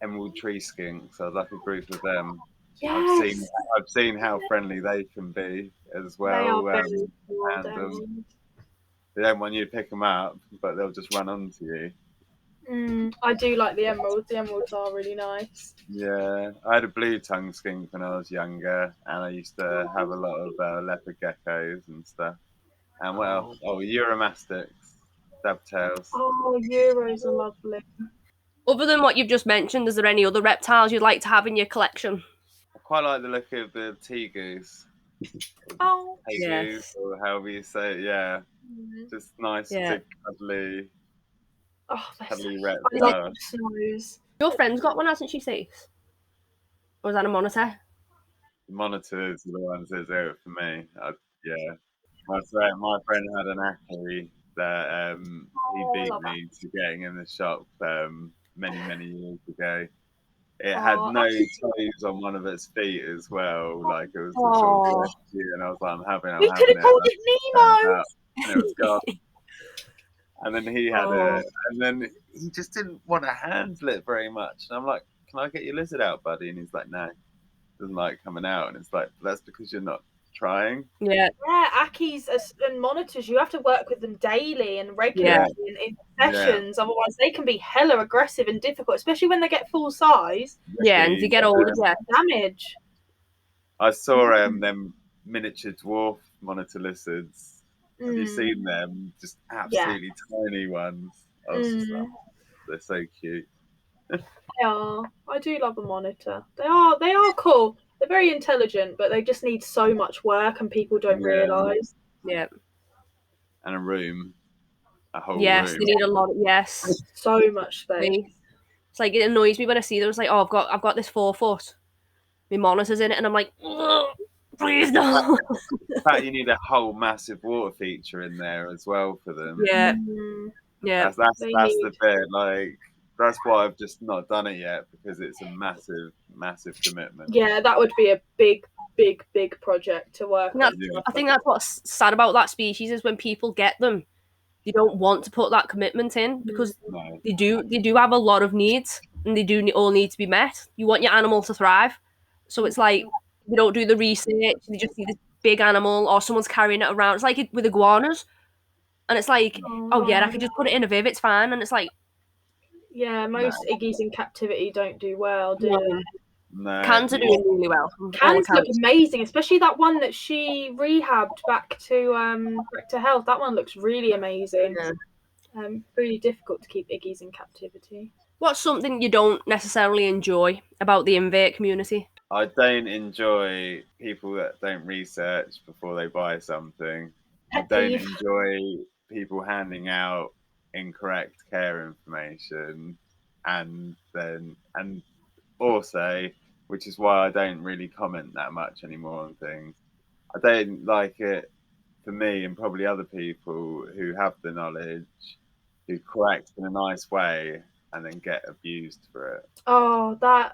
emerald tree skinks. I'd like a group of them. Yes. I've seen how friendly they can be as They are well. very And they don't want you to pick them up, but they'll just run onto you. I do like the emeralds. The emeralds are really nice. Yeah, I had a blue tongue skink when I was younger, and I used to have a lot of leopard geckos and stuff. And what else? Oh, Euromastics, dovetails. Oh, Euros are lovely. Other than what you've just mentioned, is there any other reptiles you'd like to have in your collection? I quite like the look of the tea goose. Oh, Goose, or however you say it. Yeah, just nice, big, cuddly reptile. I love snows. Your friend's got one, hasn't she, Cease? Or was that a monitor? The monitors are the ones that do it for me. Yeah, my friend had an Ackley that he beat me to getting in the shop many years ago. It had no toes on one of its feet as well. Like, it was just all glitchy, and I was like, I'm having We could have called it Nemo. And it was gone. And then he had it, and then he just didn't want to handle it very much. And I'm like, can I get your lizard out, buddy? And he's like, no, doesn't like coming out. And it's like, that's because you're not trying. Yeah, Ackies and monitors, you have to work with them daily and regularly in sessions. Otherwise, they can be hella aggressive and difficult, especially when they get full size. Yeah, and if you get older, damage. I saw them miniature dwarf monitor lizards. Have you seen them? Just absolutely tiny ones. I was just like, they're so cute. They are. I do love a monitor. They are cool. They're very intelligent, but they just need so much work, and people don't realise. Yeah. And a room. A whole room. Yes, they need a lot. So much space. It's like, it annoys me when I see them. It's like, oh, I've got this 4 foot. My monitor's in it, and I'm like, please no. In fact, you need a whole massive water feature in there as well for them. Yeah. That's the bit. Like, that's why I've just not done it yet, because it's a massive commitment. Yeah, that would be a big project to work on. I think that's what's sad about that species, is when people get them, they don't want to put that commitment in, because they do have a lot of needs, and they do all need to be met. You want your animal to thrive, so it's like you don't do the research. They just see this big animal, or someone's carrying it around. It's like with iguanas, and it's like, I could just put it in a viv, it's fine, and it's like, most Iggies in captivity don't do well, do they? No. Cans are doing really well. Cans look amazing, especially that one that she rehabbed back to health. That one looks really amazing. Really difficult to keep Iggies in captivity. What's something you don't necessarily enjoy about the invert community? I don't enjoy people that don't research before they buy something. I don't enjoy people handing out incorrect care information, and also, which is why I don't really comment that much anymore on things. I don't like it, for me and probably other people who have the knowledge, who correct in a nice way and then get abused for it. That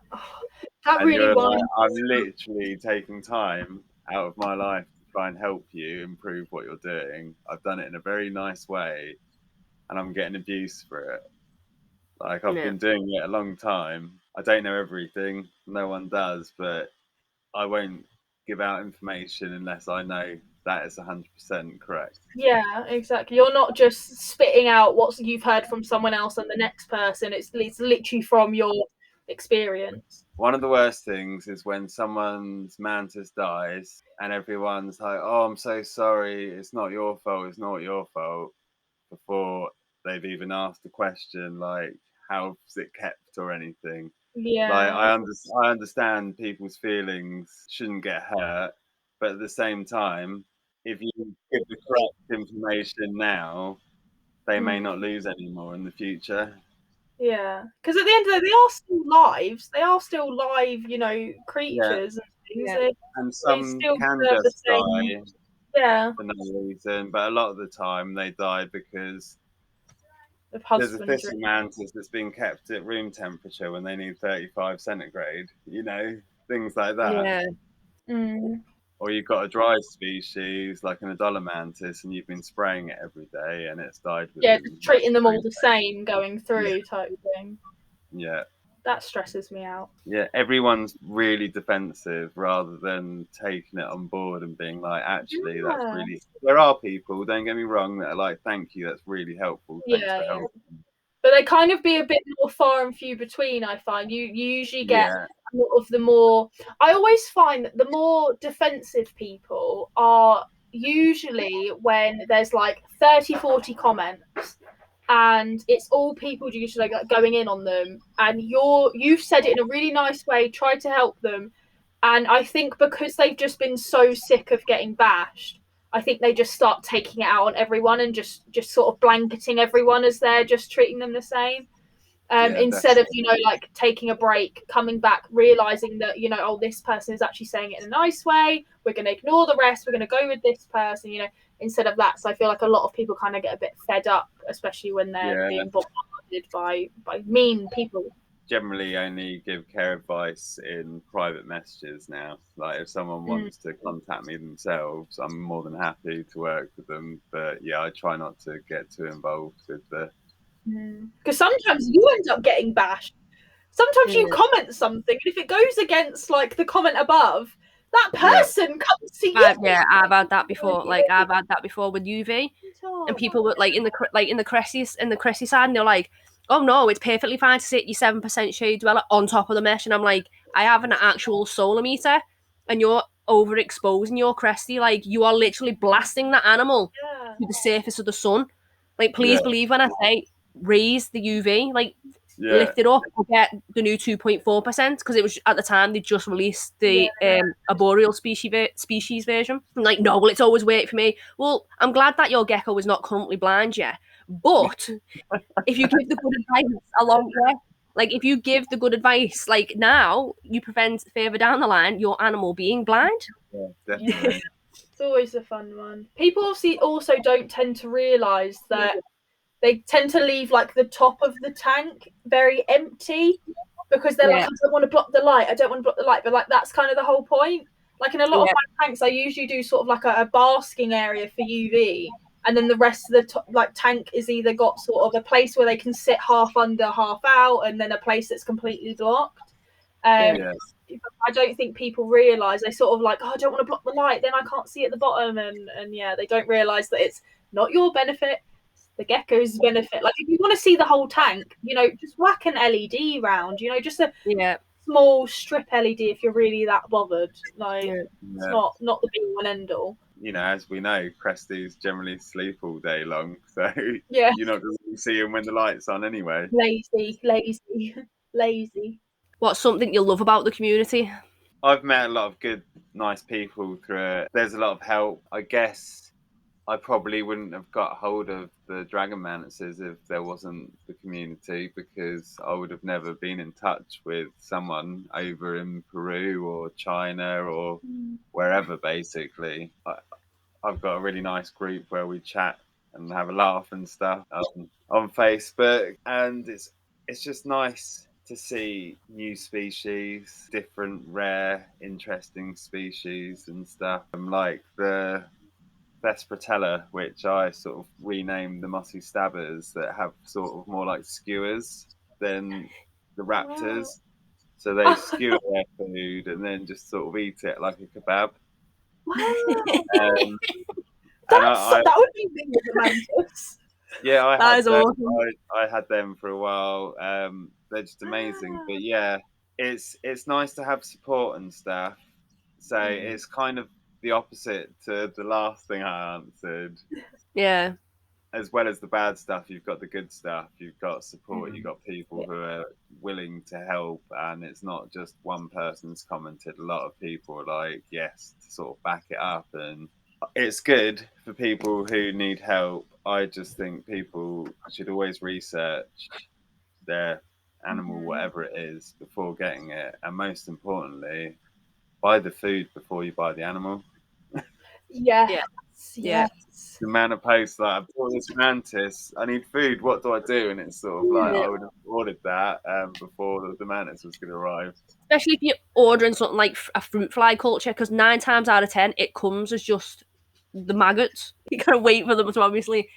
really was. I'm literally taking time out of my life to try and help you improve what you're doing. I've done it in a very nice way, and I'm getting abused for it. Like, I've been doing it a long time. I don't know everything. No one does, but I won't give out information unless I know that is 100% correct. Yeah, exactly. You're not just spitting out what you've heard from someone else and the next person. It's literally from your experience. One of the worst things is when someone's mantis dies and everyone's like, oh, I'm so sorry. It's not your fault. It's not your fault. Before they've even asked a question like, how's it kept or anything. Yeah. Like I understand people's feelings shouldn't get hurt, but at the same time, if you give the correct information now, they may not lose any more in the future. Yeah, because at the end of the day, they are still lives. They are still live, creatures and things. Yeah. And They some still can deserve the just same. die Yeah, for no reason, but a lot of the time they die because of there's a husbandry. Sussex Mantis that's been kept at room temperature when they need 35 centigrade, things like that. Yeah. Or you've got a dry species like an Adola mantis and you've been spraying it every day and it's died Yeah, within just treating them all 3 the days. same going through type thing. Yeah. That stresses me out. Yeah, everyone's really defensive rather than taking it on board and being like, actually, that's really. There are people, don't get me wrong, that are like, thank you, that's really helpful. Thanks for helping. But they kind of be a bit more far and few between, I find. You usually get a lot of the more. I always find that the more defensive people are usually when there's like 30, 40 comments and it's all people usually like going in on them, and you've said it in a really nice way, tried to help them, and I think because they've just been so sick of getting bashed, I think they just start taking it out on everyone and just sort of blanketing everyone as they're just treating them the same. Instead of like taking a break, coming back, realizing that oh, this person is actually saying it in a nice way, we're going to ignore the rest, we're going to go with this person, instead of that. So I feel like a lot of people kind of get a bit fed up, especially when they're being bombarded by mean people. Generally only give care advice in private messages now. Like if someone wants to contact me themselves, I'm more than happy to work with them, but yeah, I try not to get too involved with the because sometimes you end up getting bashed. Sometimes you comment something, and if it goes against like the comment above, that person comes to you. I've had that before. Like I've had that before with UV, and people were like in the Cresties side, and they're like, "Oh no, it's perfectly fine to sit your 7% shade dweller on top of the mesh," and I'm like, "I have an actual solar meter, and you're overexposing your Crestie. Like you are literally blasting that animal to the surface of the sun. Like please believe when I say raise the UV, like." Lift it up or get the new 2.4% because it was at the time they just released the arboreal species version. I'm like, no, well, it's always worked for me. Well, I'm glad that your gecko is not currently blind yet, but if you give the good advice along the way, like if you give the good advice, like now, you prevent further down the line your animal being blind. Yeah, definitely. It's always a fun one. People obviously also don't tend to realise that they tend to leave like the top of the tank very empty because they're like, I don't want to block the light. I don't want to block the light. But like that's kind of the whole point. Like in a lot of my tanks, I usually do sort of like a basking area for UV, and then the rest of the tank is either got sort of a place where they can sit half under, half out, and then a place that's completely blocked. I don't think people realise they sort of like, oh, I don't want to block the light, then I can't see at the bottom, and they don't realise that it's not your benefit. The gecko's benefit. Like if you want to see the whole tank, just whack an LED round, just a small strip LED if you're really that bothered. Like it's not the be all and end all. As we know, Cresties generally sleep all day long, so you're not going to see them when the light's on anyway. Lazy. What's something you love about the community? I've met a lot of good, nice people through it. There's a lot of help. I guess I probably wouldn't have got hold of the dragon mantises if there wasn't the community, because I would have never been in touch with someone over in Peru or China or wherever, basically. I've got a really nice group where we chat and have a laugh and stuff on Facebook, and it's just nice to see new species, different, rare, interesting species and stuff. Like the Vespertella, which I sort of renamed the mossy stabbers, that have sort of more like skewers than the raptors. Wow. So they skewer their food and then just sort of eat it like a kebab. Wow. That would be big with the mantis. Yeah, I had them for a while. They're just amazing. But yeah, it's nice to have support and stuff. So it's kind of the opposite to the last thing I answered. Yeah. as well as the bad stuff, you've got the good stuff. You've got support. You've got people who are willing to help, and it's not just one person's commented. A lot of people are like, yes, to sort of back it up, and it's good for people who need help. I just think people should always research their animal, whatever it is, before getting it, and most importantly, buy the food before you buy the animal. Yeah. The amount of posts like, I've bought this mantis, I need food, what do I do? And it's sort of like, I would have ordered that before the mantis was going to arrive. Especially if you're ordering something like a fruit fly culture, because 9 times out of 10 it comes as just the maggots. You gotta wait for them to obviously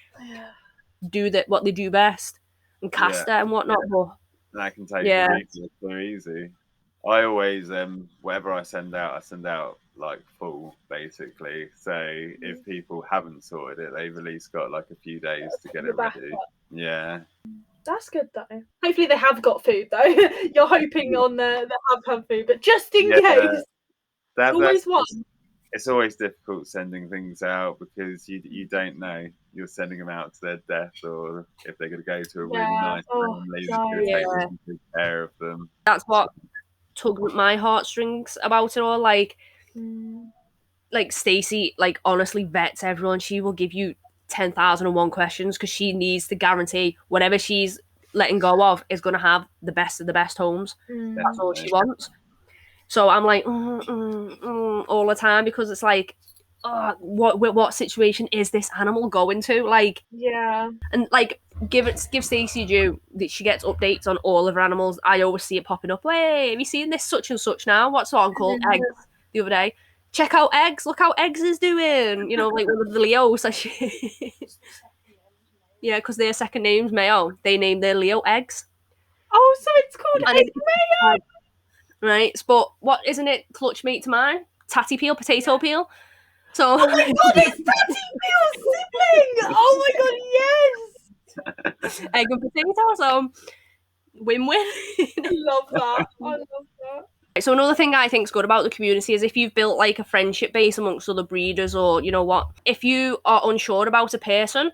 do what they do best and cast it and whatnot. But and that can take a week or 2 easy. I always, whatever I send out like full, basically. So if people haven't sorted it, they've at least got like a few days to get it ready. Yeah. That's good though. Hopefully they have got food though. You're hoping on they have food, but just in case. Always one. It's always difficult sending things out because you don't know. You're sending them out to their death, or if they're going to go to a really nice family that's going to take really good care of them. That's what tugged at my heartstrings about it all. Like Stacey, like honestly vets everyone. She will give you 10,001 questions because she needs to guarantee whatever she's letting go of is going to have the best of the best homes. That's all she wants. So I'm like all the time because it's like, what situation is this animal going to? Like, and like give Stacey due that she gets updates on all of her animals. I always see it popping up. Hey, have you seen this such and such now? What's on called Eggs the other day? Check out Eggs. Look how Eggs is doing. You know, like one of the Leos. Yeah, because their second name's Mayo. They named their Leo Eggs. Oh, so it's called Egg Mayo. Right, but what isn't it? Clutch meat to mine, tatty peel, potato peel. So oh my god, it's tatty peel sibling! Oh my god, yes! Egg and potato. So win-win. I love that. I love that. So another thing I think is good about the community is if you've built like a friendship base amongst other breeders, or you know what, if you are unsure about a person,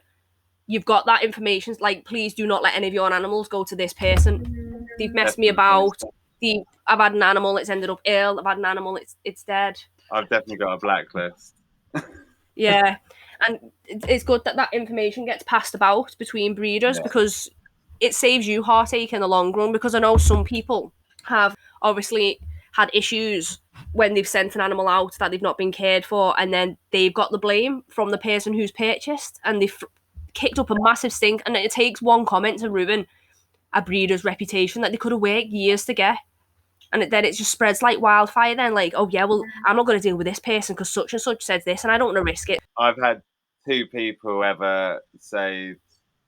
you've got that information. Like, please do not let any of your animals go to this person. They've messed me about. I've had an animal, it's ended up ill. I've had an animal, it's dead. I've definitely got a blacklist. Yeah, and it's good that information gets passed about between breeders because it saves you heartache in the long run. Because I know some people have obviously had issues when they've sent an animal out that they've not been cared for, and then they've got the blame from the person who's purchased, and they've kicked up a massive stink, and it takes one comment to ruin a breeder's reputation that they could have worked years to get. And then it just spreads like wildfire then, like, oh yeah, well, I'm not going to deal with this person because such and such says this and I don't want to risk it. I've had 2 people ever say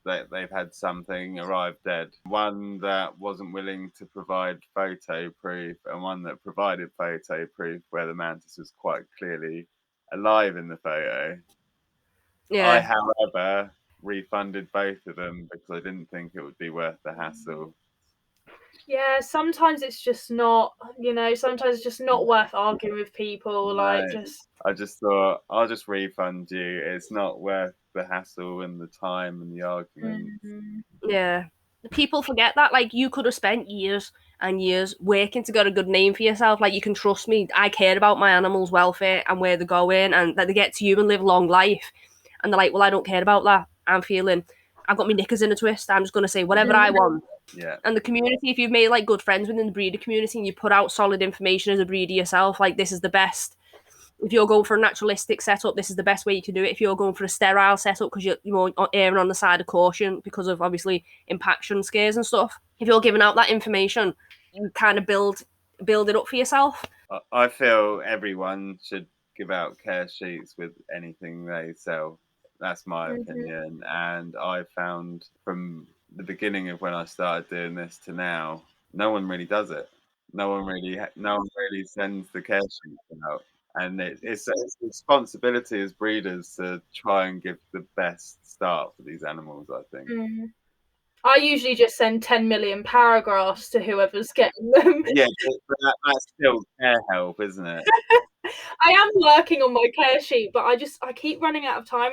that they've had something arrive dead. One that wasn't willing to provide photo proof, and one that provided photo proof where the mantis was quite clearly alive in the photo. Yeah. I, however, refunded both of them because I didn't think it would be worth the hassle. Yeah, sometimes it's just not, sometimes it's just not worth arguing with people. Like, I just thought, I'll just refund you. It's not worth the hassle and the time and the argument. Yeah. People forget that. Like, you could have spent years and years working to get a good name for yourself. Like, you can trust me. I care about my animals' welfare and where they're going, and that they get to you and live a long life. And they're like, well, I don't care about that. I've got my knickers in a twist. I'm just going to say whatever I want. Yeah. And the community, if you've made like good friends within the breeder community and you put out solid information as a breeder yourself, like this is the best. If you're going for a naturalistic setup, this is the best way you can do it. If you're going for a sterile setup, because you're erring on the side of caution because of obviously impaction scares and stuff. If you're giving out that information, you kind of build it up for yourself. I feel everyone should give out care sheets with anything they sell. That's my opinion. And I found from the beginning of when I started doing this to now, no one really does it. No one really sends the care sheets out. And it's a responsibility as breeders to try and give the best start for these animals, I think. I usually just send 10 million paragraphs to whoever's getting them. Yeah, but that's still care help, isn't it? I am working on my care sheet, but I keep running out of time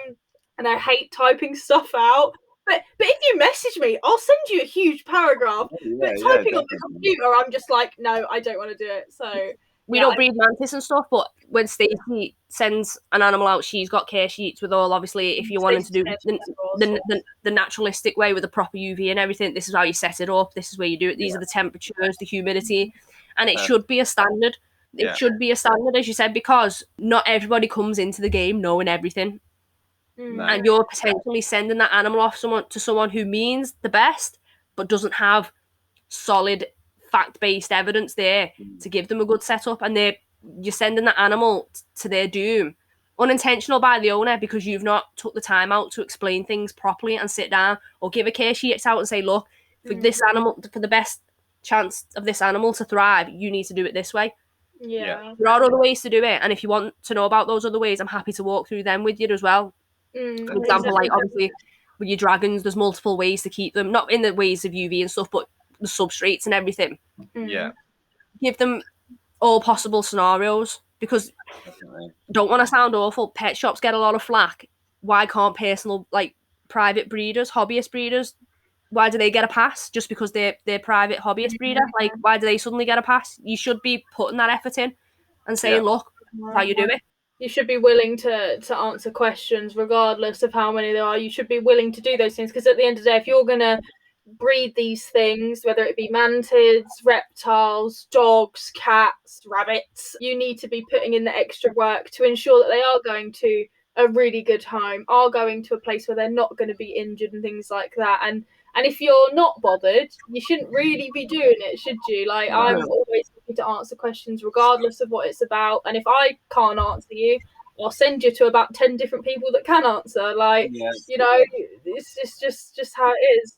and I hate typing stuff out. But if you message me, I'll send you a huge paragraph. But typing on the computer, I'm just like, no, I don't want to do it. So we don't breed mantis and stuff, but when Stacey sends an animal out, she's got care sheets with all, obviously, if you're wanting to do the naturalistic way with the proper UV and everything, this is how you set it up, this is where you do it, these are the temperatures, the humidity, and it should be a standard. It should be a standard, as you said, because not everybody comes into the game knowing everything. No. And you're potentially sending that animal off to someone who means the best, but doesn't have solid fact-based evidence there to give them a good setup, and you're sending that animal to their doom, unintentional by the owner, because you've not took the time out to explain things properly and sit down or give a care sheet out and say, look, for this animal, for the best chance of this animal to thrive, you need to do it this way. Yeah. There are other ways to do it, and if you want to know about those other ways, I'm happy to walk through them with you as well. For example, like obviously with your dragons, there's multiple ways to keep them, not in the ways of UV and stuff, but the substrates and everything. Yeah. Give them all possible scenarios, because don't want to sound awful, pet shops get a lot of flack. Why can't private breeders, hobbyist breeders, why do they get a pass just because they're private hobbyist breeder? Like, why do they suddenly get a pass? You should be putting that effort in and saying, look, that's how you do it. You should be willing to answer questions regardless of how many there are. You should be willing to do those things, because at the end of the day, if you're going to breed these things, whether it be mantids, reptiles, dogs, cats, rabbits, you need to be putting in the extra work to ensure that they are going to a really good home, are going to a place where they're not going to be injured and things like that. And if you're not bothered, you shouldn't really be doing it, should you? Like, I'm always happy to answer questions regardless of what it's about. And if I can't answer you, I'll send you to about 10 different people that can answer. Like, you know, it's just how it is.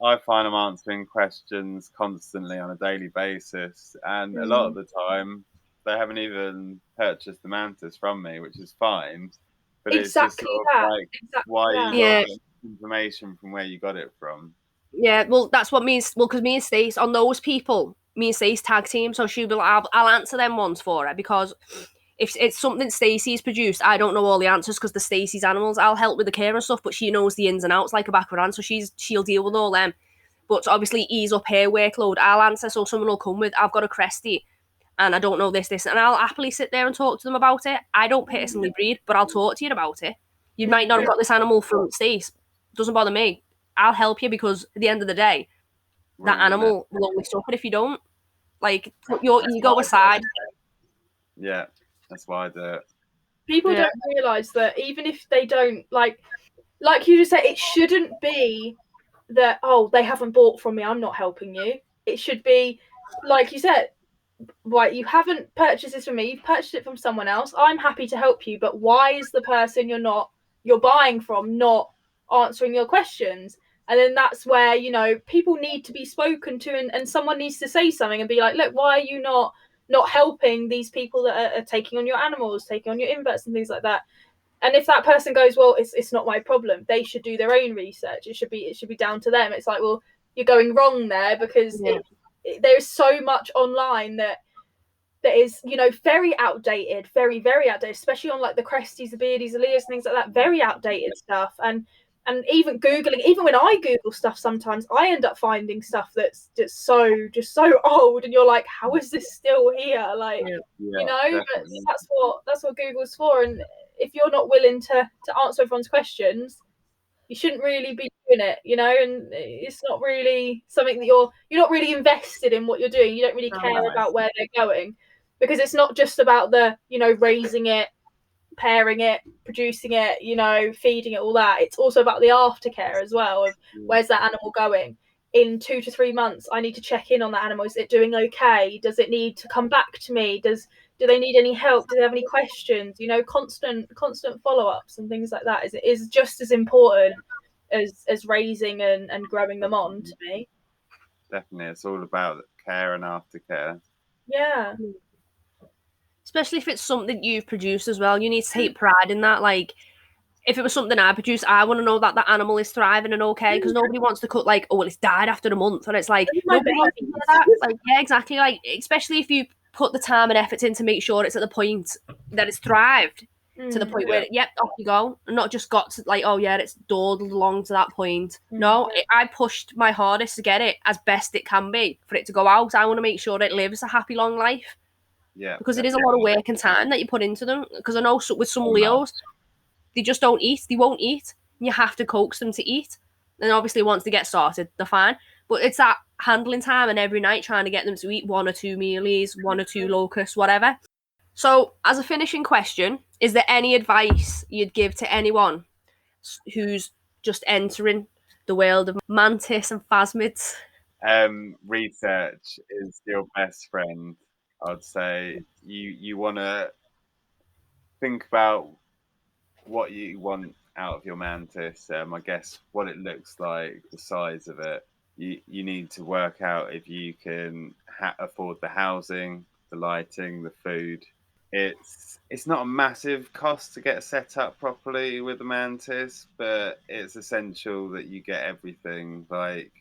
I find I'm answering questions constantly on a daily basis, and a lot of the time they haven't even purchased the mantis from me, which is fine. But it's just sort of like, why you got information from where you got it from. Yeah, well, that's what means. Well, because me and Stace, on those people, me and Stace tag team, so she'll be like, I'll answer them ones for her, because if it's something Stacey's produced, I don't know all the answers because the Stacey's animals. I'll help with the care and stuff, but she knows the ins and outs like a back of her hand, so she'll deal with all them. But to obviously ease up her workload, I'll answer, so someone will come with, I've got a Crestie, and I don't know this, and I'll happily sit there and talk to them about it. I don't personally breed, but I'll talk to you about it. You might not have got this animal from Stace. Doesn't bother me. I'll help you, because at the end of the day, that animal will only suffer if you don't. Like, put your ego aside. Yeah, that's why I do it. People don't realise that even if they don't, like you just said, it shouldn't be that, oh, they haven't bought from me, I'm not helping you. It should be, like you said, right, you haven't purchased this from me, you've purchased it from someone else. I'm happy to help you, but why is the person you're buying from not answering your questions? And then that's where, you know, people need to be spoken to, and someone needs to say something and be like, look, why are you not helping these people that are taking on your animals, taking on your inverts and things like that? And if that person goes, well, it's not my problem, they should do their own research. It should be down to them. It's like, well, you're going wrong there, because there's so much online that is, you know, very outdated, very, very outdated, especially on like the Cresties, the Beardies, the Leos, things like that, very outdated stuff. And even Googling, even when I Google stuff, sometimes I end up finding stuff that's just so old, and you're like, how is this still here? Like, you know, but that's what Google's for. And if you're not willing to answer everyone's questions, you shouldn't really be doing it, you know. And it's not really something that you're not really invested in what you're doing. You don't really care about where they're going, because it's not just about the, you know, raising it, pairing it, producing it, you know, feeding it, all that. It's also about the aftercare as well, of where's that animal going in 2 to 3 months. I need to check in on that animal. Is it doing okay? Does it need to come back to me? Do they need any help? Do they have any questions? You know, constant follow-ups and things like that is just as important as raising and growing them on, to me. Definitely, it's all about care and aftercare. Yeah. Especially if it's something you've produced as well. You need to take pride in that. Like, if it was something I produced, I want to know that the animal is thriving and okay, because nobody wants to cut like, oh, well, it's died after a month, and it's like, nobody wants to do that. Like, yeah, exactly. Like, especially if you put the time and effort in to make sure it's at the point that it's thrived. to the point where, yep, off you go. And not just got to like, oh yeah, it's dawdled along to that point. No, I pushed my hardest to get it as best it can be for it to go out. I want to make sure it lives a happy, long life. Yeah. Because it is a lot of work and time that you put into them. Because I know with some Leos, they just don't eat. They won't eat. You have to coax them to eat. And obviously once they get started, they're fine. But it's that handling time and every night trying to get them to eat 1 or 2 mealies, 1 or 2 locusts, whatever. So as a finishing question, is there any advice you'd give to anyone who's just entering the world of Mantis and Phasmids? Research is your best friend. I'd say you want to think about what you want out of your mantis. I guess what it looks like, the size of it. You need to work out if you can afford the housing, the lighting, the food. It's not a massive cost to get set up properly with the mantis, but it's essential that you get everything, like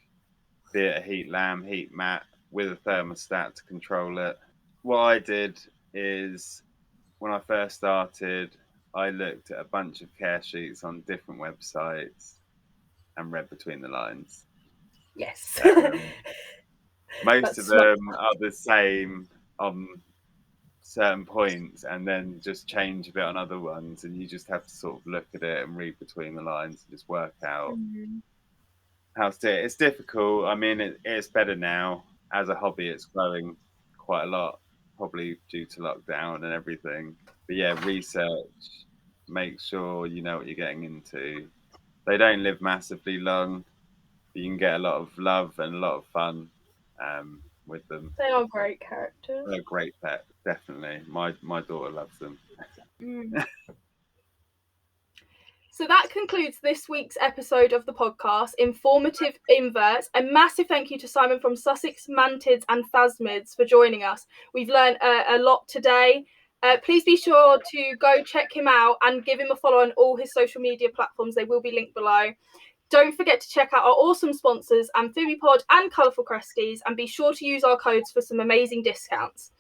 be it a heat lamp, heat mat with a thermostat to control it. What I did is when I first started, I looked at a bunch of care sheets on different websites and read between the lines. Yes. Most of them are the same on certain points and then just change a bit on other ones, and you just have to sort of look at it and read between the lines and just work out how to do it. It's difficult. I mean, it's better now. As a hobby, it's growing quite a lot, probably due to lockdown and everything. But yeah, research, make sure you know what you're getting into. They don't live massively long, but you can get a lot of love and a lot of fun with them. They are great characters. They're a great pet, definitely. My daughter loves them. So that concludes this week's episode of the podcast, Informative Inverts. A massive thank you to Simon from Sussex Mantis and Phasmids for joining us. We've learned a lot today. Please be sure to go check him out and give him a follow on all his social media platforms. They will be linked below. Don't forget to check out our awesome sponsors, Amphibipod and Colourful Cresties, and be sure to use our codes for some amazing discounts.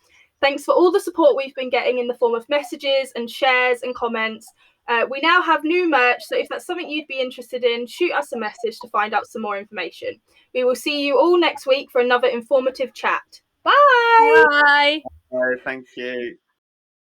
Thanks for all the support we've been getting in the form of messages and shares and comments. We now have new merch, so if that's something you'd be interested in, shoot us a message to find out some more information. We will see you all next week for another informative chat. Bye! Bye! Thank you.